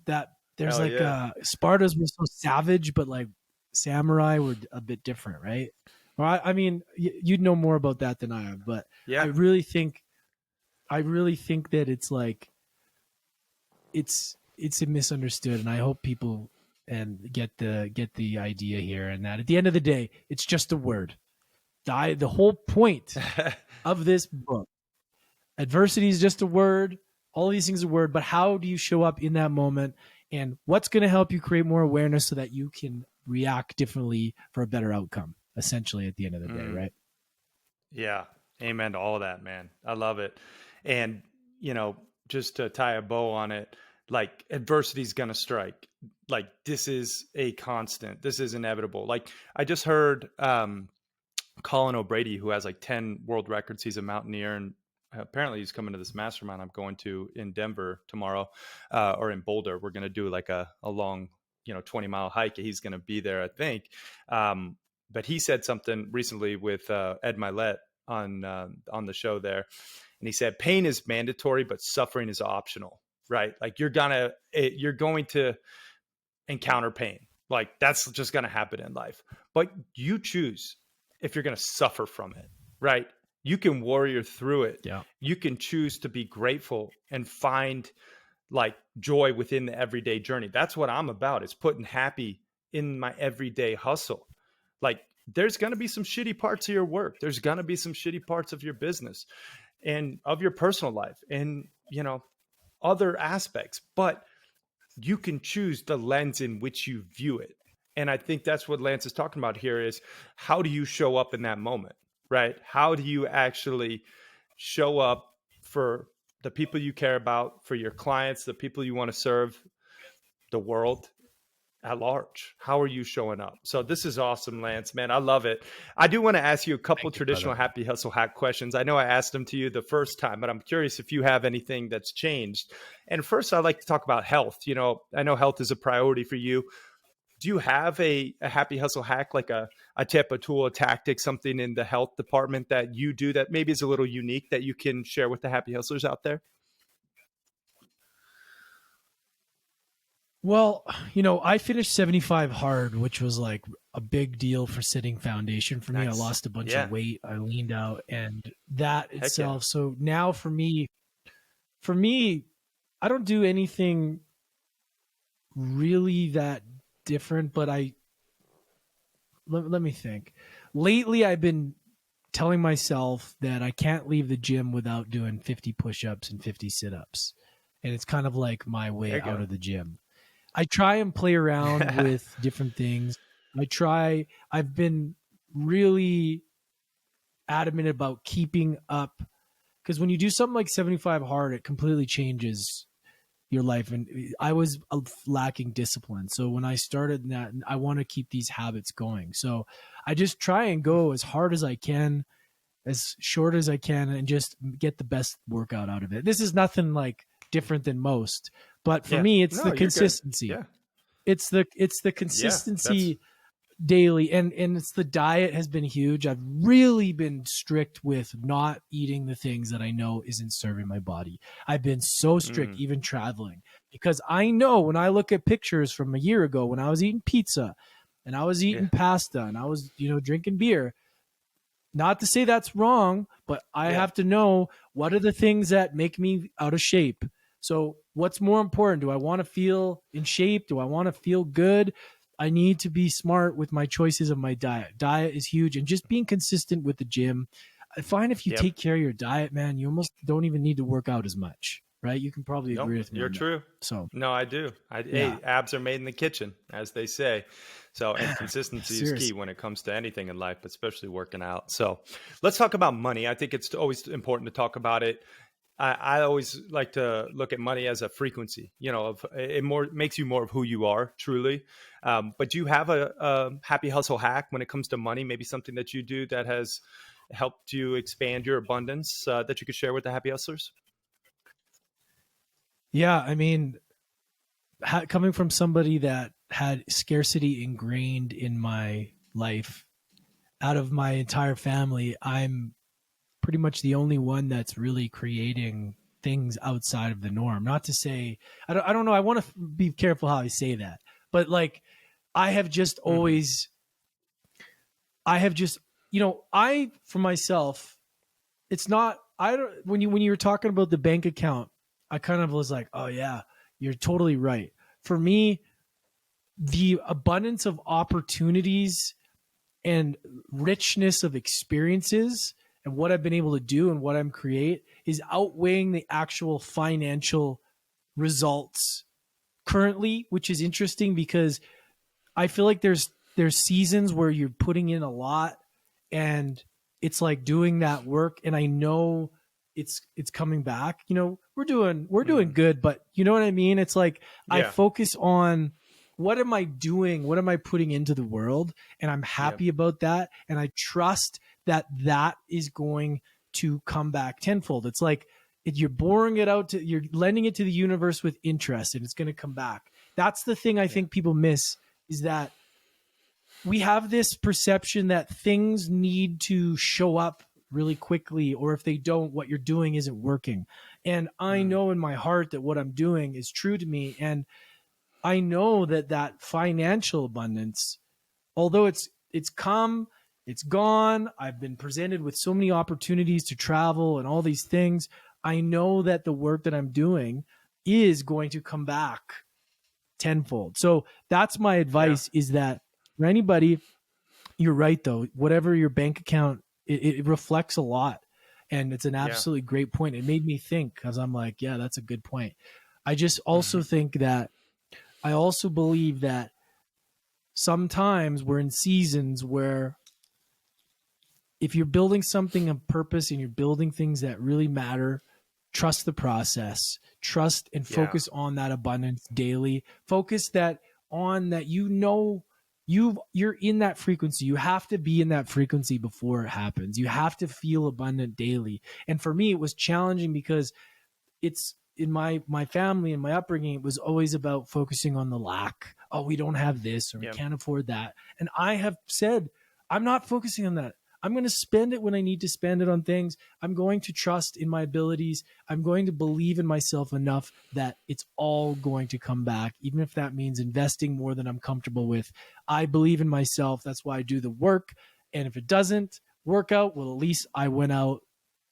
that. There's Hell like yeah. Spartas were so savage, but like samurai were a bit different, right? Or I mean, you'd know more about that than I am, but I Yeah. really think that it's like it's misunderstood, and I hope people and get the idea here, and that at the end of the day, it's just a word. The whole point of this book, adversity is just a word. All these things are a word, but how do you show up in that moment, and what's going to help you create more awareness so that you can react differently for a better outcome? Essentially, at the end of the day, Mm, right? yeah. Amen to all that, man. I love it. And, you know, just to tie a bow on it, like adversity is going to strike. Like this is a constant. This is inevitable. Like I just heard Colin O'Brady, who has like 10 world records. He's a mountaineer, and apparently he's coming to this mastermind I'm going to in Denver tomorrow, or in Boulder. We're going to do like a long, 20-mile hike. He's going to be there, I think. Um, but he said something recently with Ed Milet on the show there, and he said pain is mandatory, but suffering is optional. Right? Like you're going to encounter pain. Like that's just going to happen in life. But you choose if you're going to suffer from it, right? You can warrior through it. Yeah. You can choose to be grateful and find like joy within the everyday journey. That's what I'm about. It's putting happy in my everyday hustle. Like there's going to be some shitty parts of your work. There's going to be some shitty parts of your business and of your personal life and, other aspects, but you can choose the lens in which you view it. And I think that's what Lance is talking about here is how do you show up in that moment, right? How do you actually show up for the people you care about, for your clients, the people you want to serve, the world at large? How are you showing up? So this is awesome, Lance, man. I love it. I do want to ask you a couple Thank you, traditional brother. happy hustle hack questions. I know I asked them to you the first time, but I'm curious if you have anything that's changed. And first, I'd like to talk about health. I know health is a priority for you. Do you have a happy hustle hack, like a tip, a tool, a tactic, something in the health department that you do that maybe is a little unique that you can share with the happy hustlers out there? Well, I finished 75 hard, which was like a big deal for setting foundation for me. I Nice. lost a bunch of Yeah. weight. I leaned out and that Heck yeah. itself. So now for me, I don't do anything really that different, but let me think. Lately, I've been telling myself that I can't leave the gym without doing 50 push-ups and 50 sit-ups. And it's kind of like my There way you out go. of the gym. I try and play around with different things. I've been really adamant about keeping up because when you do something like 75 hard, it completely changes your life. And I was lacking discipline. So when I started that, I want to keep these habits going. So I just try and go as hard as I can, as short as I can, and just get the best workout out of it. This is nothing like different than most, but for Yeah. me, it's No, the you're good. consistency. Yeah. It's the Yeah. That's consistency daily, and it's the diet has been huge. I've really been strict with not eating the things that I know isn't serving my body. I've been so strict mm, even traveling because I know when I look at pictures from a year ago when I was eating pizza and I was yeah. eating pasta and I was drinking beer. Not to say that's wrong, but I Yeah. have to know what are the things that make me out of shape. So, what's more important? Do I want to feel in shape? Do I want to feel good? I need to be smart with my choices of my diet. Diet is huge, and just being consistent with the gym. I find if you Yep. take care of your diet, man, you almost don't even need to work out as much, right? You can probably Nope, agree with me you're on that. true. So, No, I do. yeah, Hey, abs are made in the kitchen, as they say. So, and consistency is key seriously. when it comes to anything in life, especially working out. So, let's talk about money. I think it's always important to talk about it. I always like to look at money as a frequency. Of it more makes you more of who you are truly. But do you have a happy hustle hack when it comes to money? Maybe something that you do that has helped you expand your abundance that you could share with the happy hustlers? Yeah, I mean, coming from somebody that had scarcity ingrained in my life, out of my entire family, I'm pretty much the only one that's really creating things outside of the norm. Not to say I don't know. I want to be careful how I say that, but like I have just Hmm. always, I have just, I for myself, it's not. I don't when you were talking about the bank account, I kind of was like, oh yeah, you're totally right. For me, the abundance of opportunities and richness of experiences and what I've been able to do and what I'm create is outweighing the actual financial results currently, which is interesting because I feel like there's seasons where you're putting in a lot and it's like doing that work, and I know it's coming back. We're doing Mm, good, but you know what I mean? It's like I yeah. focus on what am I doing? What am I putting into the world? And I'm Yep. happy about that. And I trust that that is going to come back tenfold. It's like you're boring it out you're lending it to the universe with interest, and it's going to come back. That's the thing I Yeah. think people miss, is that we have this perception that things need to show up really quickly, or if they don't, what you're doing isn't working. And I Mm, know in my heart that what I'm doing is true to me. And I know that that financial abundance, although it's come, it's gone, I've been presented with so many opportunities to travel and all these things. I know that the work that I'm doing is going to come back tenfold. So that's my yeah. advice, is that for anybody, you're right though. Whatever your bank account, it reflects a lot, and it's an Yeah. absolutely great point. It made me think, because I'm like, yeah, that's a good point. I just Hmm. also think that I also believe that sometimes we're in seasons where if you're building something of purpose and you're building things that really matter, trust the process, trust and Yeah. focus on that abundance daily. Focus that on that, you're in that frequency. You have to be in that frequency before it happens. You have to feel abundant daily. And for me, it was challenging because it's in my family and my upbringing, it was always about focusing on the lack. Oh, we don't have this, or we Yeah. can't afford that. And I have said, I'm not focusing on that. I'm going to spend it when I need to spend it on things. I'm going to trust in my abilities. I'm going to believe in myself enough that it's all going to come back, even if that means investing more than I'm comfortable with. I believe in myself. That's why I do the work. And if it doesn't work out, well, at least I went out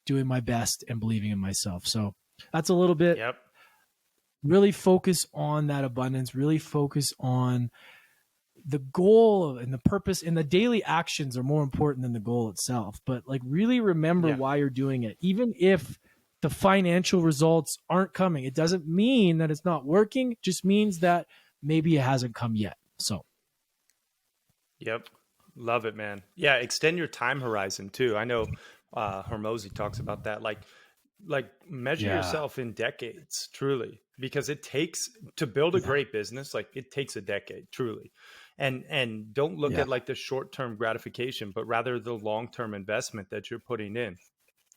doing my best and believing in myself. So that's a little bit. Yep. Really focus on that abundance, really focus on the goal and the purpose, and the daily actions are more important than the goal itself. But like, really remember Yeah. why you're doing it. Even if the financial results aren't coming, it doesn't mean that it's not working. It just means that maybe it hasn't come yet. So Yep. Love it, man. Yeah. Extend your time horizon too. I know Hormozy talks about that. Like measure yeah. yourself in decades, truly, because it takes to build a Yeah. great business, like it takes a decade, truly. And don't look Yeah. at like the short-term gratification, but rather the long-term investment that you're putting in.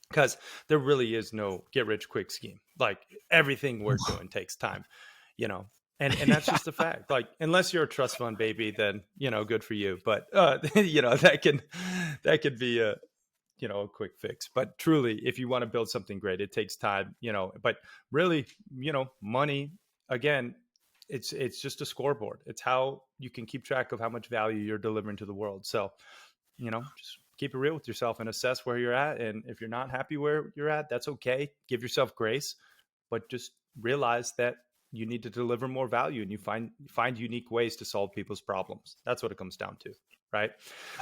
Because there really is no get rich quick scheme. Like everything we're doing takes time, you know. And that's Yeah. just a fact. Like unless you're a trust fund baby, then good for you. But that could be a quick fix. But truly, if you want to build something great, it takes time, but really, money, again, it's just a scoreboard. It's how you can keep track of how much value you're delivering to the world. So just keep it real with yourself and assess where you're at. And if you're not happy where you're at, that's okay. Give yourself grace, but just realize that you need to deliver more value, and you find unique ways to solve people's problems. That's what it comes down to, right?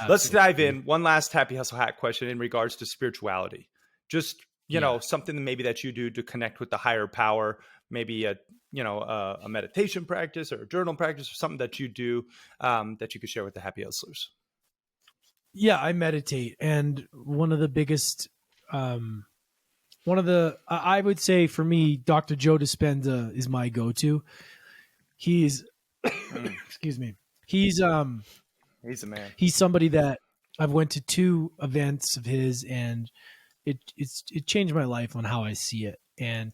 Let's dive Absolutely. in. One last happy hustle hack question in regards to spirituality. Just Yeah. something maybe that you do to connect with the higher power, maybe a meditation practice or a journal practice, or something that you do, that you could share with the happy hustlers. Yeah, I meditate, and one of the biggest, one of the, I would say for me, Dr. Joe Dispenza is my go-to. He's, Mm, excuse me, he's he's a man. he's somebody that I've went to two events of his, and it changed my life on how I see it. And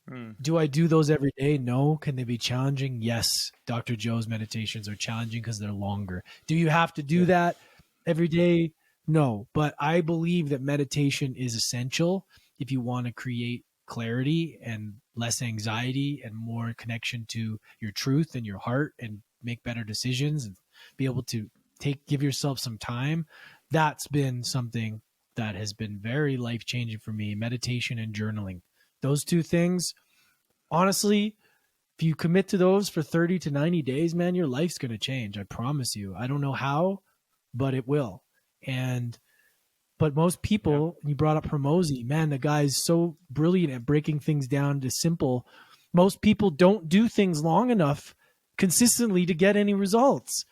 Mm, do I do those every day? No. Can they be challenging? Yes. Dr. Joe's meditations are challenging because they're longer. Do you have to do yeah. that every day? No. But I believe that meditation is essential if you want to create clarity and less anxiety and more connection to your truth and your heart, and make better decisions and be able to give yourself some time. That's been something that has been very life changing for me. Meditation and journaling. Those two things, honestly, if you commit to those for 30 to 90 days, man, your life's going to change. I promise you. I don't know how, but it will. And, but most Yeah. people, you brought up Hermosi, man, the guy's so brilliant at breaking things down to simple. Most people don't do things long enough consistently to get any results.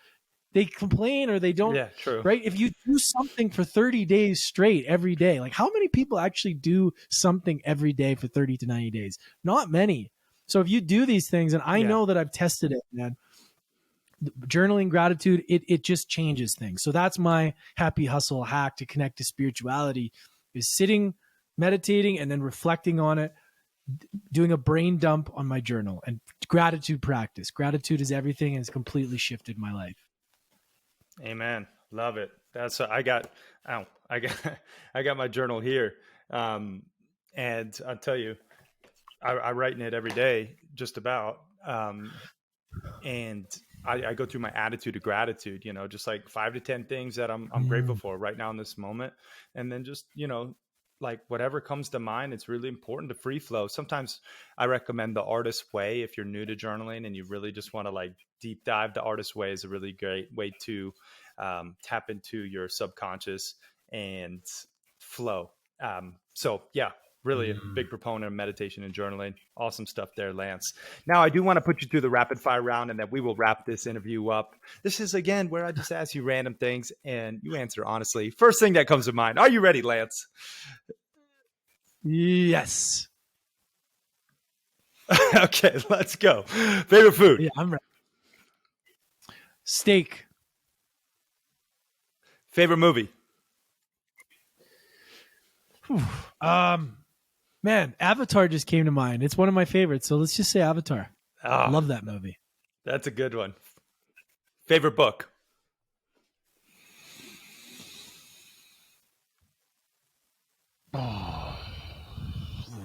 They complain or they don't, Yeah, true. right? If you do something for 30 days straight every day, like how many people actually do something every day for 30 to 90 days? Not many. So if you do these things, and I Yeah. know that I've tested it, man, journaling gratitude, it just changes things. So that's my happy hustle hack to connect to spirituality, is sitting, meditating, and then reflecting on it, doing a brain dump on my journal, and gratitude practice. Gratitude is everything and has completely shifted my life. Amen. Love it. That's I got. Ow, I got I got my journal here, and I'll tell you, I write in it every day, just about. And I go through my attitude of gratitude. You know, just like 5 to 10 things that I'm grateful Mm. for right now in this moment, and then just like whatever comes to mind. It's really important to free flow. Sometimes I recommend the Artist Way if you're new to journaling and you really just want to like deep dive. The Artist Way is a really great way to tap into your subconscious and flow. So yeah, really a Mm. big proponent of meditation and journaling. Awesome stuff there, Lance. Now, I do want to put you through the rapid fire round and then we will wrap this interview up. This is, again, where I just ask you random things and you answer honestly. First thing that comes to mind. Are you ready, Lance? Yes. Okay, let's go. Favorite food? Yeah, I'm ready. Steak. Favorite movie? Whew. Man, Avatar just came to mind. It's one of my favorites. So let's just say Avatar. Oh, Love that movie. that's a good one. Favorite book? Oh,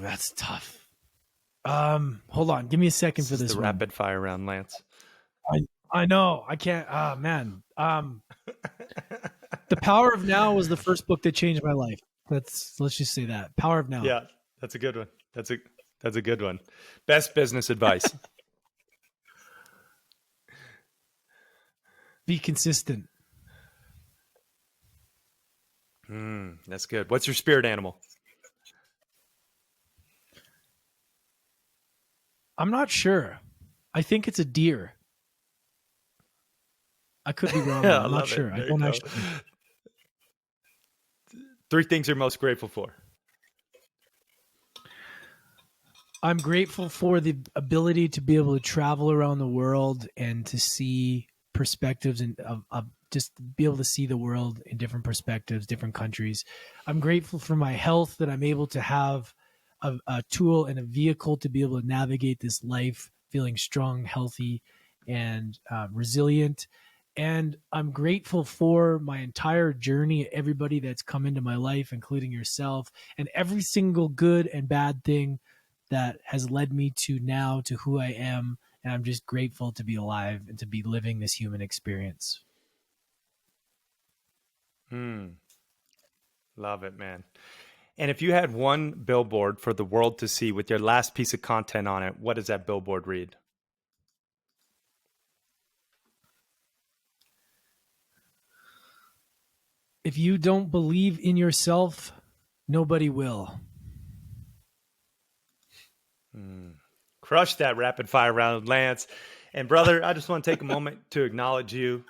that's tough. Hold on. Give me a second This for is this the one. rapid fire round, Lance. I know. I can't. Man. The Power of Now was the first book that changed my life. Let's just say that. Power of Now. Yeah, that's a good one. That's a good one. Best business advice? Be consistent. That's good. What's your spirit animal? I'm not sure. I think it's a deer. I could be wrong. I I'm not love sure. it. I There you don't go. actually. 3 things you're most grateful for. I'm grateful for the ability to be able to travel around the world and to see perspectives and of just be able to see the world in different perspectives, different countries. I'm grateful for my health, that I'm able to have a tool and a vehicle to be able to navigate this life, feeling strong, healthy, and resilient. And I'm grateful for my entire journey, everybody that's come into my life, including yourself, and every single good and bad thing that has led me to now to who I am. And I'm just grateful to be alive and to be living this human experience. Love it, man. And if you had one billboard for the world to see with your last piece of content on it, what does that billboard read? If you don't believe in yourself, nobody will. Crush that rapid fire round, Lance. And brother, I just want to take a moment to acknowledge you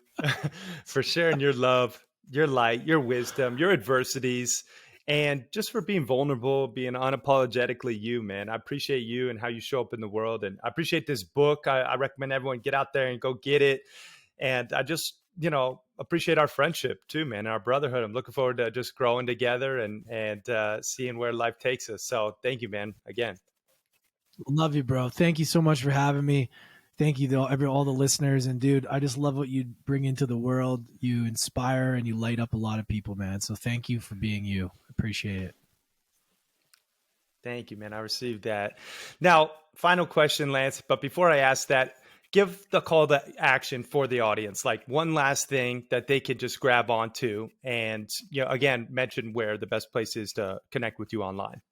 for sharing your love, your light, your wisdom, your adversities, and just for being vulnerable, being unapologetically you, man. I appreciate you and how you show up in the world. And I appreciate this book. I recommend everyone get out there and go get it. And I just, appreciate our friendship too, man, our brotherhood. I'm looking forward to just growing together and seeing where life takes us. So thank you, man, again. Love you, bro. Thank you so much for having me. Thank you to all the listeners. And dude, I just love what you bring into the world. You inspire and you light up a lot of people, man. So thank you for being you. Appreciate it. Thank you, man. I received that. Now, final question, Lance. But before I ask that, give the call to action for the audience. Like one last thing that they could just grab onto, and again, mention where the best place is to connect with you online.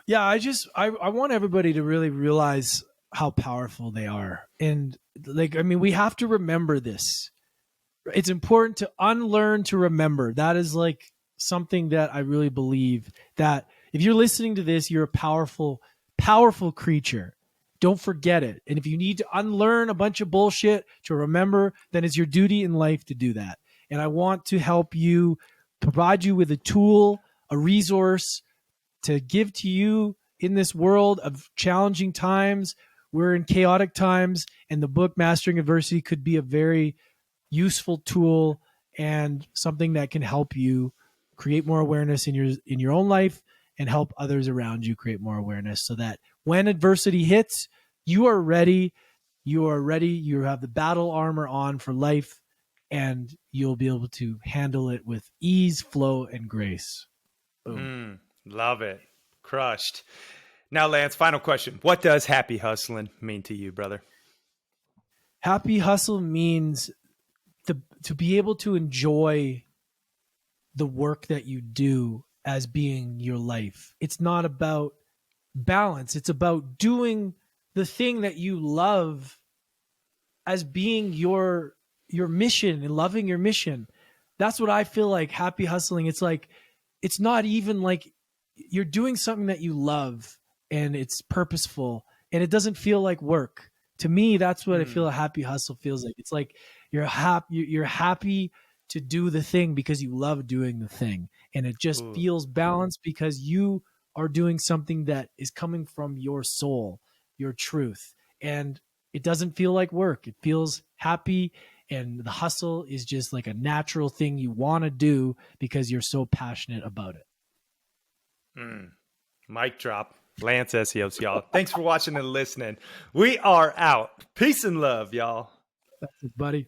Yeah, I want everybody to really realize how powerful they are. And we have to remember this. It's important to unlearn to remember. That is like something that I really believe, that if you're listening to this, you're a powerful, powerful creature don't forget it. And if you need to unlearn a bunch of bullshit to remember, then it's your duty in life to do that. And I want to help you, provide you with a tool, a resource to give to you in this world of challenging times. We're in chaotic times, and the book Mastering Adversity could be a very useful tool and something that can help you create more awareness in your own life and help others around you create more awareness, so that when adversity hits, you are ready. You are ready. You have the battle armor on for life, and you'll be able to handle it with ease, flow, and grace. Boom. Love it. Crushed. Now, Lance, final question. What does happy hustling mean to you, brother? Happy hustle means to be able to enjoy the work that you do as being your life. It's not about balance. It's about doing the thing that you love as being your mission and loving your mission. That's what I feel like happy hustling. It's like, it's not even like you're doing something that you love and it's purposeful and it doesn't feel like work. To me, that's what I feel a happy hustle feels like. It's like you're happy to do the thing because you love doing the thing. And it just feels balanced because you are doing something that is coming from your soul, your truth. And it doesn't feel like work. It feels happy. And the hustle is just like a natural thing you want to do because you're so passionate about it. Mic drop. Lance Essihos, y'all. Thanks for watching and listening. We are out. Peace and love, y'all. That's it, buddy.